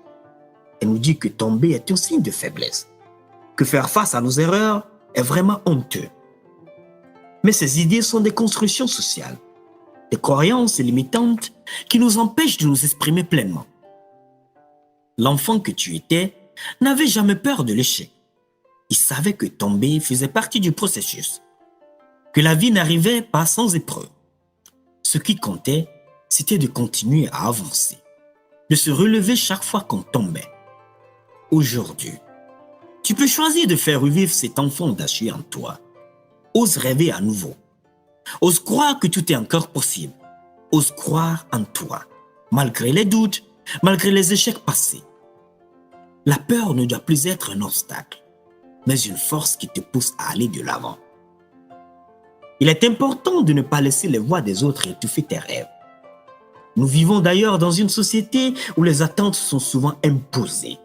S2: Elle nous dit que tomber est un signe de faiblesse, que faire face à nos erreurs est vraiment honteux. Mais ces idées sont des constructions sociales, des croyances limitantes qui nous empêchent de nous exprimer pleinement. L'enfant que tu étais n'avait jamais peur de l'échec. Il savait que tomber faisait partie du processus, que la vie n'arrivait pas sans épreuve. Ce qui comptait, c'était de continuer à avancer, de se relever chaque fois qu'on tombait. Aujourd'hui, tu peux choisir de faire revivre cet enfant audacieux en toi. Ose rêver à nouveau. Ose croire que tout est encore possible. Ose croire en toi, malgré les doutes, malgré les échecs passés. La peur ne doit plus être un obstacle, mais une force qui te pousse à aller de l'avant. Il est important de ne pas laisser les voix des autres étouffer tes rêves. Nous vivons d'ailleurs dans une société où les attentes sont souvent imposées,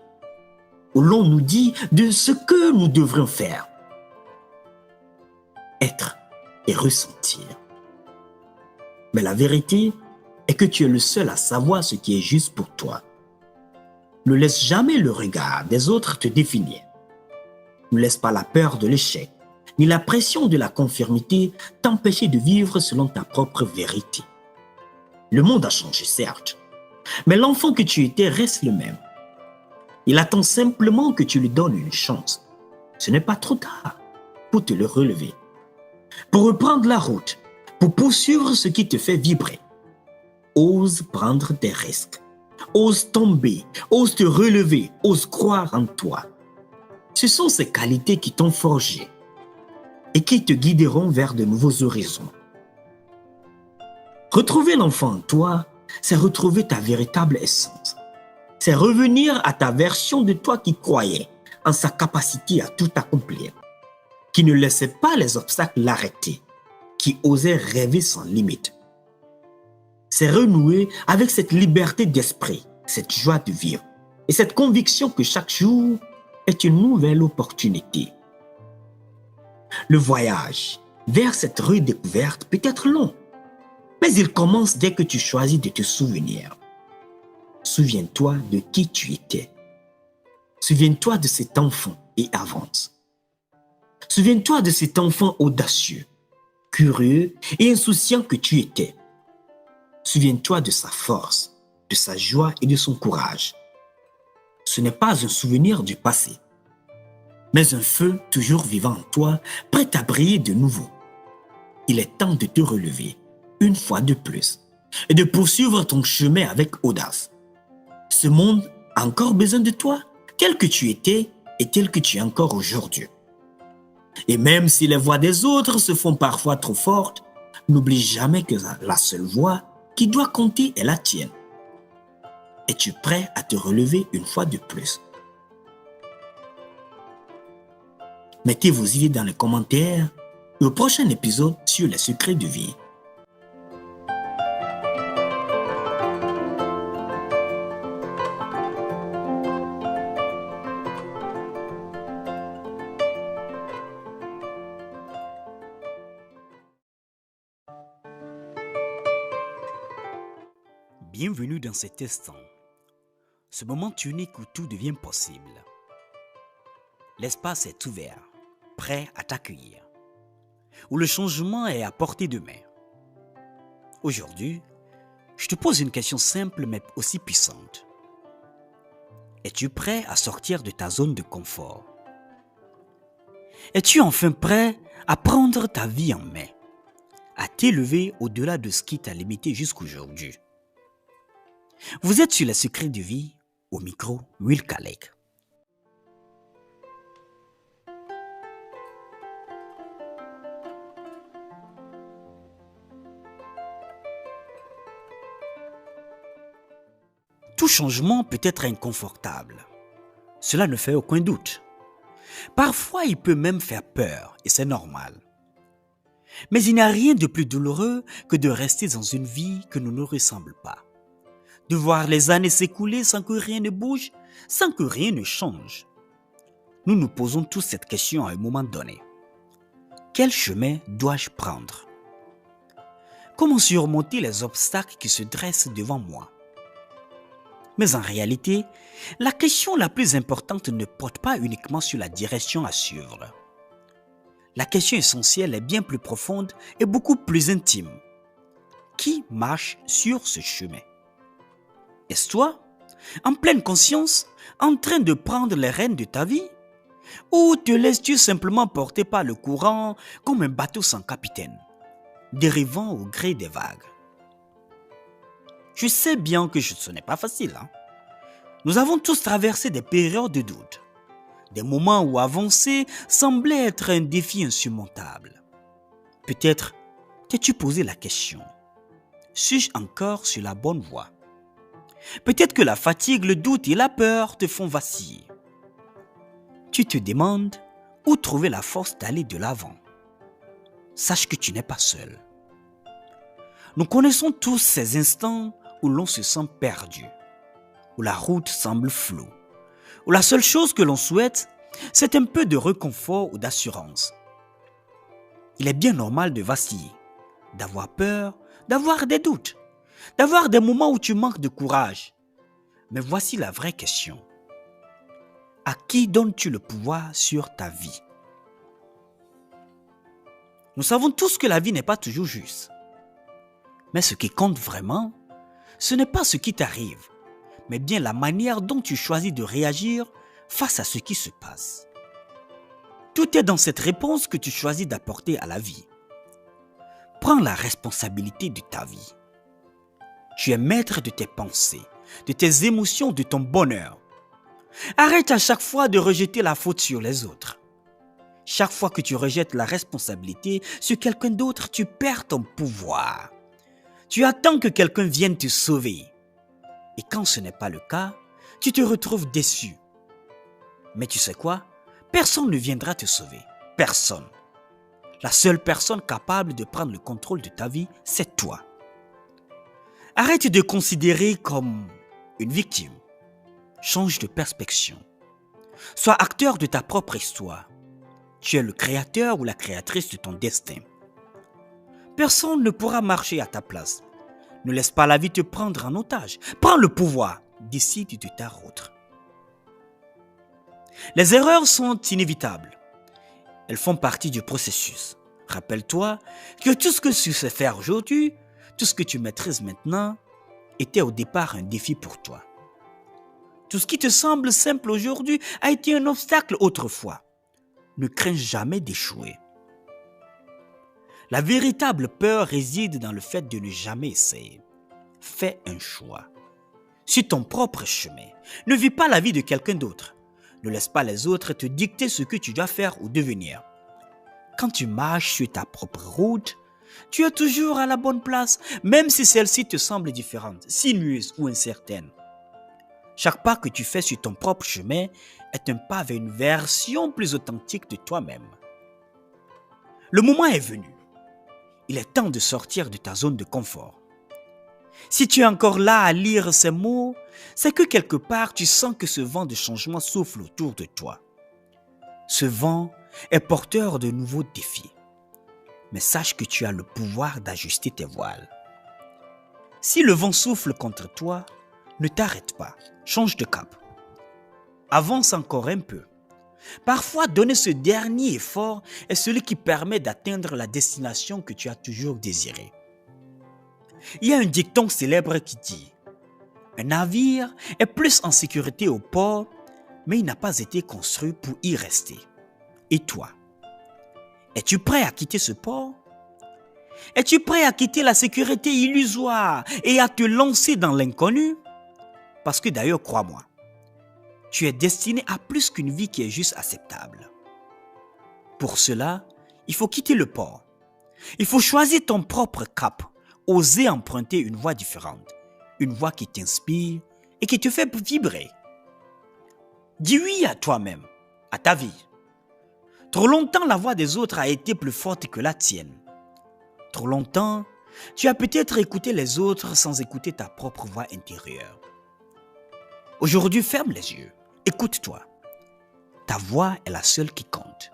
S2: où l'on nous dit de ce que nous devrions faire, être et ressentir. Mais la vérité est que tu es le seul à savoir ce qui est juste pour toi. Ne laisse jamais le regard des autres te définir. Ne laisse pas la peur de l'échec, ni la pression de la conformité t'empêcher de vivre selon ta propre vérité. Le monde a changé, certes, mais l'enfant que tu étais reste le même. Il attend simplement que tu lui donnes une chance. Ce n'est pas trop tard pour te le relever, pour reprendre la route, pour poursuivre ce qui te fait vibrer. Ose prendre des risques, ose tomber, ose te relever, ose croire en toi. Ce sont ces qualités qui t'ont forgé et qui te guideront vers de nouveaux horizons. Retrouver l'enfant en toi, c'est retrouver ta véritable essence. C'est revenir à ta version de toi qui croyait en sa capacité à tout accomplir, qui ne laissait pas les obstacles l'arrêter, qui osait rêver sans limite. C'est renouer avec cette liberté d'esprit, cette joie de vivre et cette conviction que chaque jour est une nouvelle opportunité. Le voyage vers cette redécouverte peut être long, mais il commence dès que tu choisis de te souvenir. Souviens-toi de qui tu étais. Souviens-toi de cet enfant et avance. Souviens-toi de cet enfant audacieux, curieux et insouciant que tu étais. Souviens-toi de sa force, de sa joie et de son courage. Ce n'est pas un souvenir du passé, mais un feu toujours vivant en toi, prêt à briller de nouveau. Il est temps de te relever, une fois de plus, et de poursuivre ton chemin avec audace. Ce monde a encore besoin de toi, tel que tu étais et tel que tu es encore aujourd'hui. Et même si les voix des autres se font parfois trop fortes, n'oublie jamais que la seule voix qui doit compter est la tienne. Es-tu prêt à te relever une fois de plus? Mettez vos idées dans les commentaires et au prochain épisode sur les secrets de vie.
S1: Bienvenue dans cet instant, ce moment unique où tout devient possible. L'espace est ouvert, prêt à t'accueillir, où le changement est à portée de main. Aujourd'hui, je te pose une question simple mais aussi puissante. Es-tu prêt à sortir de ta zone de confort? Es-tu enfin prêt à prendre ta vie en main, à t'élever au-delà de ce qui t'a limité jusqu'aujourd'hui? Vous êtes sur Les Secrets de Vie, au micro Will Kalek. Tout changement peut être inconfortable. Cela ne fait aucun doute. Parfois, il peut même faire peur, et c'est normal. Mais il n'y a rien de plus douloureux que de rester dans une vie que nous ne ressemble pas. De voir les années s'écouler sans que rien ne bouge, sans que rien ne change. Nous nous posons tous cette question à un moment donné. Quel chemin dois-je prendre? Comment surmonter les obstacles qui se dressent devant moi? Mais en réalité, la question la plus importante ne porte pas uniquement sur la direction à suivre. La question essentielle est bien plus profonde et beaucoup plus intime. Qui marche sur ce chemin? Est-ce toi, en pleine conscience, en train de prendre les rênes de ta vie? Ou te laisses-tu simplement porter par le courant comme un bateau sans capitaine, dérivant au gré des vagues? Je sais bien que ce n'est pas facile. Nous avons tous traversé des périodes de doute, des moments où avancer semblait être un défi insurmontable. Peut-être t'es-tu posé la question, suis-je encore sur la bonne voie? Peut-être que la fatigue, le doute et la peur te font vaciller. Tu te demandes où trouver la force d'aller de l'avant. Sache que tu n'es pas seul. Nous connaissons tous ces instants où l'on se sent perdu, où la route semble floue, où la seule chose que l'on souhaite, c'est un peu de réconfort ou d'assurance. Il est bien normal de vaciller, d'avoir peur, d'avoir des doutes, d'avoir des moments où tu manques de courage. Mais voici la vraie question. À qui donnes-tu le pouvoir sur ta vie? Nous savons tous que la vie n'est pas toujours juste. Mais ce qui compte vraiment, ce n'est pas ce qui t'arrive, mais bien la manière dont tu choisis de réagir face à ce qui se passe. Tout est dans cette réponse que tu choisis d'apporter à la vie. Prends la responsabilité de ta vie. Tu es maître de tes pensées, de tes émotions, de ton bonheur. Arrête à chaque fois de rejeter la faute sur les autres. Chaque fois que tu rejettes la responsabilité sur quelqu'un d'autre, tu perds ton pouvoir. Tu attends que quelqu'un vienne te sauver. Et quand ce n'est pas le cas, tu te retrouves déçu. Mais tu sais quoi? Personne ne viendra te sauver. Personne. La seule personne capable de prendre le contrôle de ta vie, c'est toi. Arrête de te considérer comme une victime. Change de perspective. Sois acteur de ta propre histoire. Tu es le créateur ou la créatrice de ton destin. Personne ne pourra marcher à ta place. Ne laisse pas la vie te prendre en otage. Prends le pouvoir. Décide de ta route. Les erreurs sont inévitables. Elles font partie du processus. Rappelle-toi que tout ce que tu sais faire aujourd'hui, tout ce que tu maîtrises maintenant, était au départ un défi pour toi. Tout ce qui te semble simple aujourd'hui a été un obstacle autrefois. Ne crains jamais d'échouer. La véritable peur réside dans le fait de ne jamais essayer. Fais un choix. Suis ton propre chemin. Ne vis pas la vie de quelqu'un d'autre. Ne laisse pas les autres te dicter ce que tu dois faire ou devenir. Quand tu marches sur ta propre route, tu es toujours à la bonne place, même si celle-ci te semble différente, sinueuse ou incertaine. Chaque pas que tu fais sur ton propre chemin est un pas vers une version plus authentique de toi-même. Le moment est venu. Il est temps de sortir de ta zone de confort. Si tu es encore là à lire ces mots, c'est que quelque part tu sens que ce vent de changement souffle autour de toi. Ce vent est porteur de nouveaux défis. Mais sache que tu as le pouvoir d'ajuster tes voiles. Si le vent souffle contre toi, ne t'arrête pas, change de cap. Avance encore un peu. Parfois, donner ce dernier effort est celui qui permet d'atteindre la destination que tu as toujours désirée. Il y a un dicton célèbre qui dit « Un navire est plus en sécurité au port, mais il n'a pas été construit pour y rester. » Et toi, es-tu prêt à quitter ce port? Es-tu prêt à quitter la sécurité illusoire et à te lancer dans l'inconnu? Parce que d'ailleurs, crois-moi, tu es destiné à plus qu'une vie qui est juste acceptable. Pour cela, il faut quitter le port. Il faut choisir ton propre cap, oser emprunter une voie différente, une voie qui t'inspire et qui te fait vibrer. Dis oui à toi-même, à ta vie. Trop longtemps, la voix des autres a été plus forte que la tienne. Trop longtemps, tu as peut-être écouté les autres sans écouter ta propre voix intérieure. Aujourd'hui, ferme les yeux, écoute-toi. Ta voix est la seule qui compte.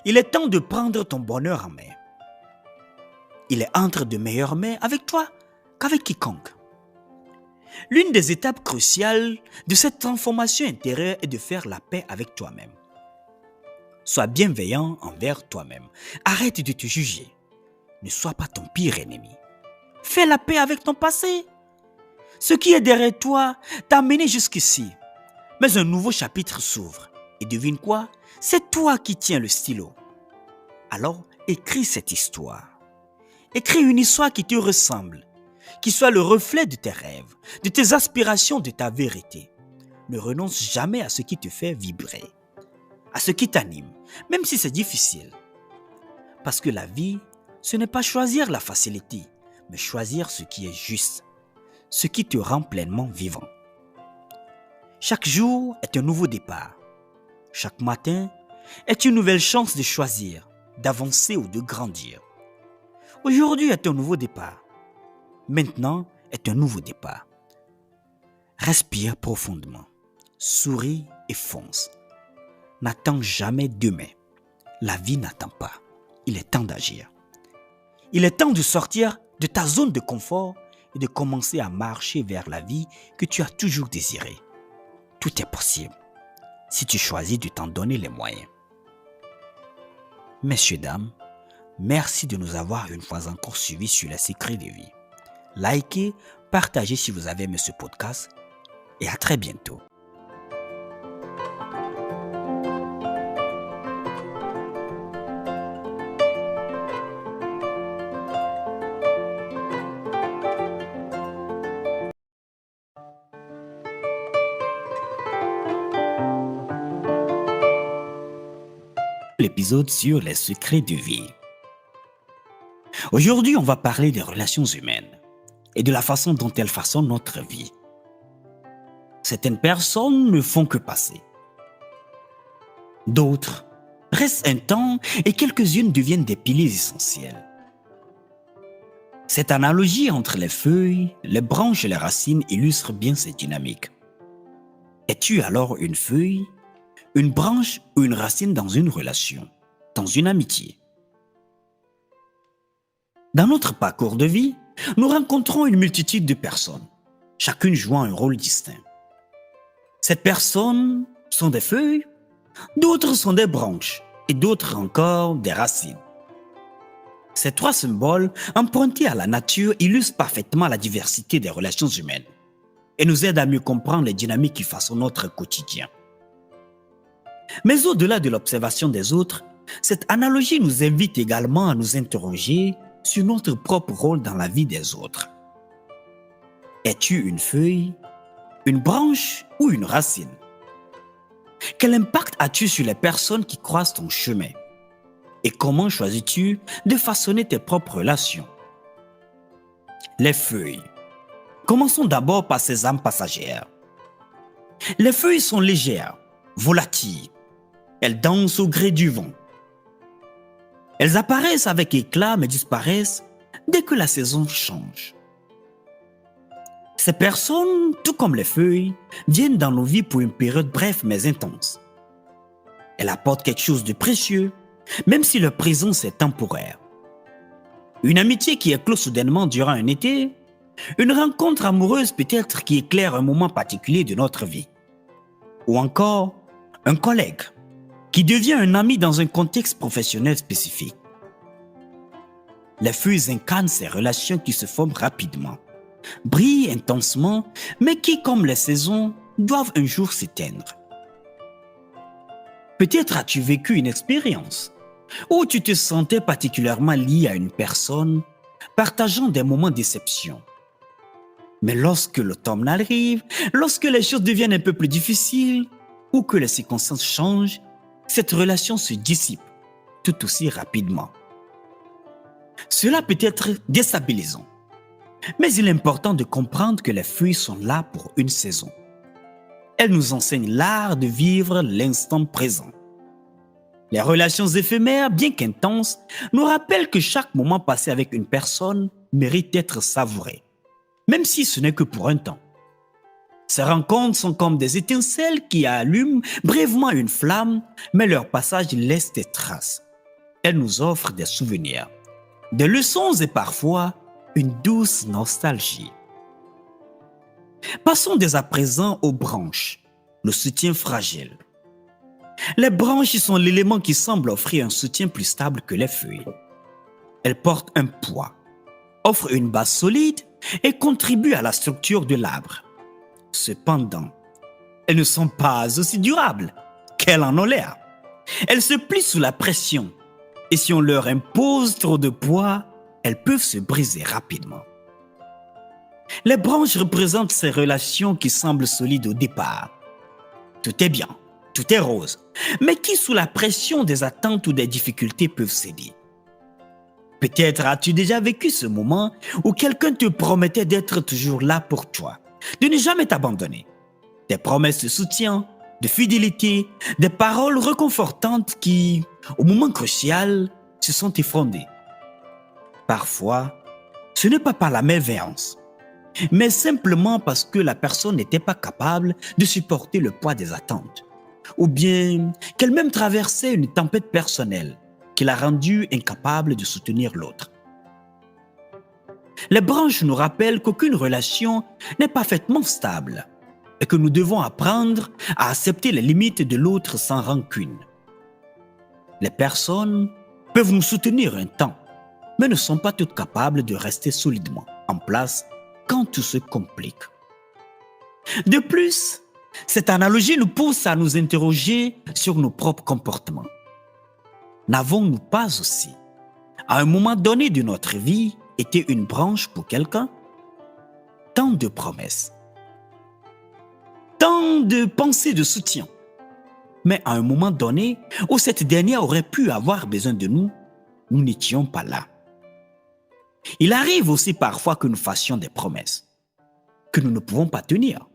S1: Il est temps de prendre ton bonheur en main. Il est entre de meilleures mains avec toi qu'avec quiconque. L'une des étapes cruciales de cette transformation intérieure est de faire la paix avec toi-même. Sois bienveillant envers toi-même. Arrête de te juger. Ne sois pas ton pire ennemi. Fais la paix avec ton passé. Ce qui est derrière toi t'a amené jusqu'ici. Mais un nouveau chapitre s'ouvre. Et devine quoi? C'est toi qui tiens le stylo. Alors, écris cette histoire. Écris une histoire qui te ressemble, qui soit le reflet de tes rêves, de tes aspirations, de ta vérité. Ne renonce jamais à ce qui te fait vibrer, à ce qui t'anime, même si c'est difficile. Parce que la vie, ce n'est pas choisir la facilité, mais choisir ce qui est juste, ce qui te rend pleinement vivant. Chaque jour est un nouveau départ. Chaque matin est une nouvelle chance de choisir, d'avancer ou de grandir. Aujourd'hui est un nouveau départ. Maintenant est un nouveau départ. Respire profondément. Souris et fonce. N'attends jamais demain. La vie n'attend pas. Il est temps d'agir. Il est temps de sortir de ta zone de confort et de commencer à marcher vers la vie que tu as toujours désirée. Tout est possible si tu choisis de t'en donner les moyens. Messieurs, dames, merci de nous avoir une fois encore suivis sur les secrets de vie. Likez, partagez si vous avez aimé ce podcast et à très bientôt. L'épisode sur les secrets de vie. Aujourd'hui, on va parler des relations humaines et de la façon dont elles façonnent notre vie. Certaines personnes ne font que passer. D'autres restent un temps et quelques-unes deviennent des piliers essentiels. Cette analogie entre les feuilles, les branches et les racines illustre bien cette dynamique. Es-tu alors une feuille, une branche ou une racine dans une relation, dans une amitié? Dans notre parcours de vie, nous rencontrons une multitude de personnes, chacune jouant un rôle distinct. Ces personnes sont des feuilles, d'autres sont des branches et d'autres encore des racines. Ces trois symboles empruntés à la nature illustrent parfaitement la diversité des relations humaines et nous aident à mieux comprendre les dynamiques qui façonnent notre quotidien. Mais au-delà de l'observation des autres, cette analogie nous invite également à nous interroger sur notre propre rôle dans la vie des autres. Es-tu une feuille, une branche ou une racine? Quel impact as-tu sur les personnes qui croisent ton chemin? Et comment choisis-tu de façonner tes propres relations? Les feuilles. Commençons d'abord par ces âmes passagères. Les feuilles sont légères, volatiles. Elles dansent au gré du vent. Elles apparaissent avec éclat mais disparaissent dès que la saison change. Ces personnes, tout comme les feuilles, viennent dans nos vies pour une période brève mais intense. Elles apportent quelque chose de précieux, même si leur présence est temporaire. Une amitié qui éclot soudainement durant un été, une rencontre amoureuse peut-être qui éclaire un moment particulier de notre vie, ou encore un collègue qui devient un ami dans un contexte professionnel spécifique. Les feuilles incarnent ces relations qui se forment rapidement, brillent intensement, mais qui, comme les saisons, doivent un jour s'éteindre. Peut-être as-tu vécu une expérience où tu te sentais particulièrement lié à une personne, partageant des moments de déception. Mais lorsque l'automne arrive, lorsque les choses deviennent un peu plus difficiles ou que les circonstances changent, cette relation se dissipe tout aussi rapidement. Cela peut être déstabilisant, mais il est important de comprendre que les feuilles sont là pour une saison. Elles nous enseignent l'art de vivre l'instant présent. Les relations éphémères, bien qu'intenses, nous rappellent que chaque moment passé avec une personne mérite d'être savouré, même si ce n'est que pour un temps. Ces rencontres sont comme des étincelles qui allument brièvement une flamme, mais leur passage laisse des traces. Elles nous offrent des souvenirs, des leçons et parfois une douce nostalgie. Passons dès à présent aux branches, le soutien fragile. Les branches sont l'élément qui semble offrir un soutien plus stable que les feuilles. Elles portent un poids, offrent une base solide et contribuent à la structure de l'arbre. Cependant, elles ne sont pas aussi durables qu'elles en ont l'air. Elles se plient sous la pression et si on leur impose trop de poids, elles peuvent se briser rapidement. Les branches représentent ces relations qui semblent solides au départ. Tout est bien, tout est rose, mais qui sous la pression des attentes ou des difficultés peuvent céder. Peut-être as-tu déjà vécu ce moment où quelqu'un te promettait d'être toujours là pour toi, de ne jamais t'abandonner. Des promesses de soutien, de fidélité, des paroles réconfortantes qui, au moment crucial, se sont effondrées. Parfois, ce n'est pas par la malveillance, mais simplement parce que la personne n'était pas capable de supporter le poids des attentes, ou bien qu'elle-même traversait une tempête personnelle qui l'a rendue incapable de soutenir l'autre. Les branches nous rappellent qu'aucune relation n'est parfaitement stable et que nous devons apprendre à accepter les limites de l'autre sans rancune. Les personnes peuvent nous soutenir un temps, mais ne sont pas toutes capables de rester solidement en place quand tout se complique. De plus, cette analogie nous pousse à nous interroger sur nos propres comportements. N'avons-nous pas aussi, à un moment donné de notre vie, été une branche pour quelqu'un? Tant de promesses, tant de pensées de soutien, mais à un moment donné où cette dernière aurait pu avoir besoin de nous, nous n'étions pas là. Il arrive aussi parfois que nous fassions des promesses que nous ne pouvons pas tenir,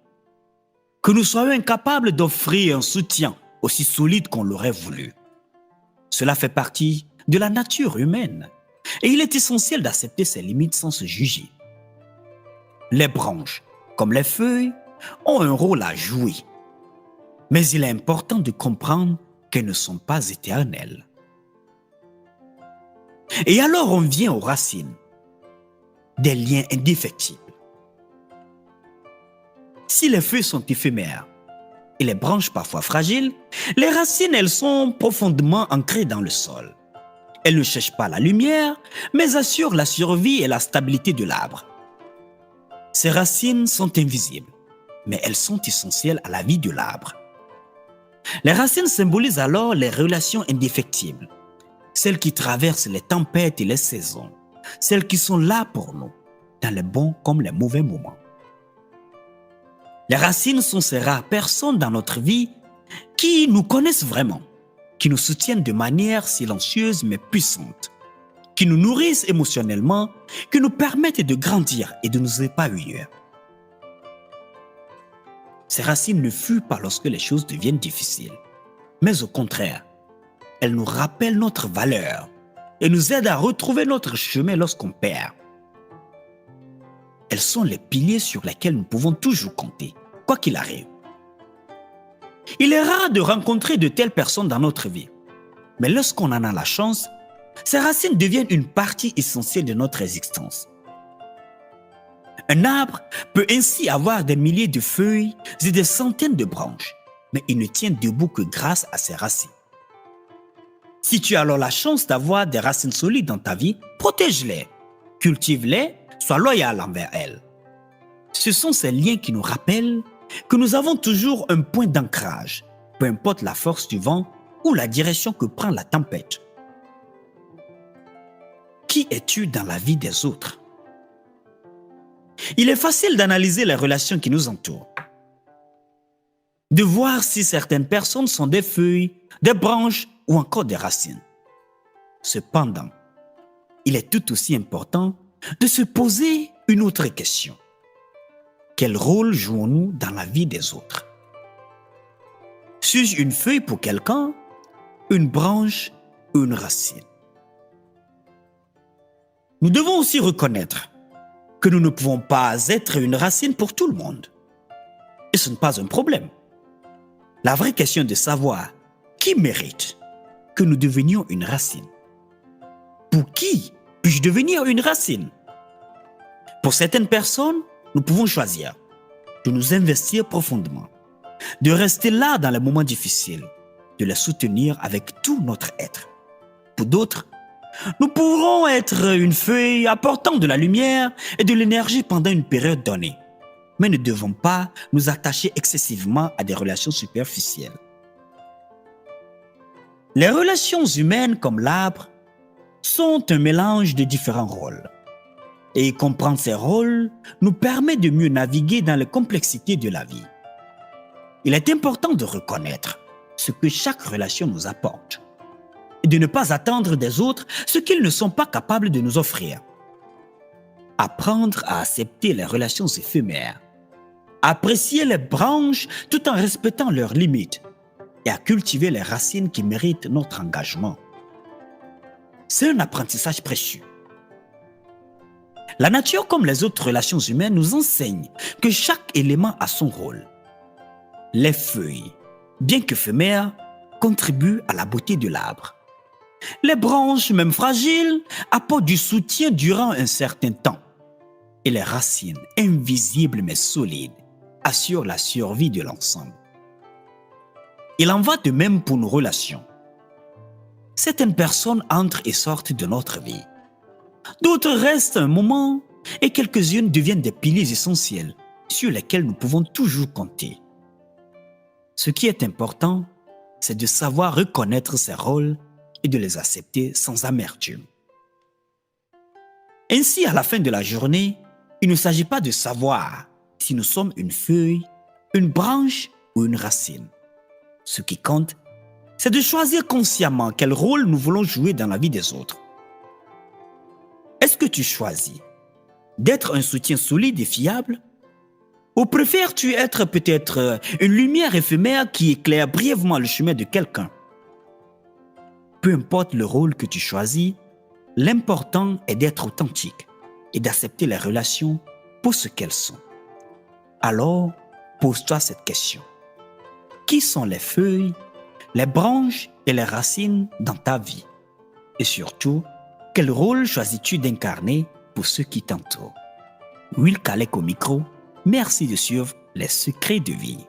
S1: que nous soyons incapables d'offrir un soutien aussi solide qu'on l'aurait voulu. Cela fait partie de la nature humaine et il est essentiel d'accepter ses limites sans se juger. Les branches, comme les feuilles, ont un rôle à jouer, mais il est important de comprendre qu'elles ne sont pas éternelles. Et alors on vient aux racines, des liens indéfectibles. Si les feuilles sont éphémères et les branches parfois fragiles, les racines, elles sont profondément ancrées dans le sol. Elles ne cherchent pas la lumière, mais assurent la survie et la stabilité de l'arbre. Ces racines sont invisibles, mais elles sont essentielles à la vie de l'arbre. Les racines symbolisent alors les relations indéfectibles, celles qui traversent les tempêtes et les saisons, celles qui sont là pour nous, dans les bons comme les mauvais moments. Les racines sont ces rares personnes dans notre vie qui nous connaissent vraiment, qui nous soutiennent de manière silencieuse mais puissante, qui nous nourrissent émotionnellement, qui nous permettent de grandir et de nous épanouir. Ces racines ne fuient pas lorsque les choses deviennent difficiles, mais au contraire, elles nous rappellent notre valeur et nous aident à retrouver notre chemin lorsqu'on perd. Elles sont les piliers sur lesquels nous pouvons toujours compter, quoi qu'il arrive. Il est rare de rencontrer de telles personnes dans notre vie, mais lorsqu'on en a la chance, ces racines deviennent une partie essentielle de notre existence. Un arbre peut ainsi avoir des milliers de feuilles et des centaines de branches, mais il ne tient debout que grâce à ses racines. Si tu as alors la chance d'avoir des racines solides dans ta vie, protège-les, cultive-les, sois loyal envers elles. Ce sont ces liens qui nous rappellent que nous avons toujours un point d'ancrage, peu importe la force du vent ou la direction que prend la tempête. Qui es-tu dans la vie des autres? il est facile d'analyser les relations qui nous entourent, de voir si certaines personnes sont des feuilles, des branches ou encore des racines. Cependant, il est tout aussi important de se poser une autre question. Quel rôle jouons-nous dans la vie des autres? Suis-je une feuille pour quelqu'un, une branche ou une racine? Nous devons aussi reconnaître que nous ne pouvons pas être une racine pour tout le monde. Et ce n'est pas un problème. La vraie question est de savoir qui mérite que nous devenions une racine. Pour qui puis-je devenir une racine? Pour certaines personnes, nous pouvons choisir de nous investir profondément, de rester là dans les moments difficiles, de les soutenir avec tout notre être. Pour d'autres, nous pourrons être une feuille apportant de la lumière et de l'énergie pendant une période donnée, mais ne devons pas nous attacher excessivement à des relations superficielles. Les relations humaines comme l'arbre sont un mélange de différents rôles. Et comprendre ces rôles nous permet de mieux naviguer dans les complexités de la vie. Il est important de reconnaître ce que chaque relation nous apporte et de ne pas attendre des autres ce qu'ils ne sont pas capables de nous offrir. Apprendre à accepter les relations éphémères, apprécier les branches tout en respectant leurs limites et à cultiver les racines qui méritent notre engagement. C'est un apprentissage précieux. La nature, comme les autres relations humaines, nous enseigne que chaque élément a son rôle. Les feuilles, bien qu'éphémères, contribuent à la beauté de l'arbre. Les branches, même fragiles, apportent du soutien durant un certain temps. Et les racines, invisibles mais solides, assurent la survie de l'ensemble. Il en va de même pour nos relations. Certaines personnes entrent et sortent de notre vie. D'autres restent un moment et quelques-unes deviennent des piliers essentiels sur lesquels nous pouvons toujours compter. Ce qui est important, c'est de savoir reconnaître ces rôles et de les accepter sans amertume. Ainsi, à la fin de la journée, il ne s'agit pas de savoir si nous sommes une feuille, une branche ou une racine. Ce qui compte, c'est de choisir consciemment quel rôle nous voulons jouer dans la vie des autres. Est-ce que tu choisis d'être un soutien solide et fiable? Ou préfères-tu être peut-être une lumière éphémère qui éclaire brièvement le chemin de quelqu'un? Peu importe le rôle que tu choisis, l'important est d'être authentique et d'accepter les relations pour ce qu'elles sont. Alors, pose-toi cette question. Qui sont les feuilles, les branches et les racines dans ta vie? Et surtout, quel rôle choisis-tu d'incarner pour ceux qui t'entourent? Will Kalek au micro, merci de suivre les secrets de vie.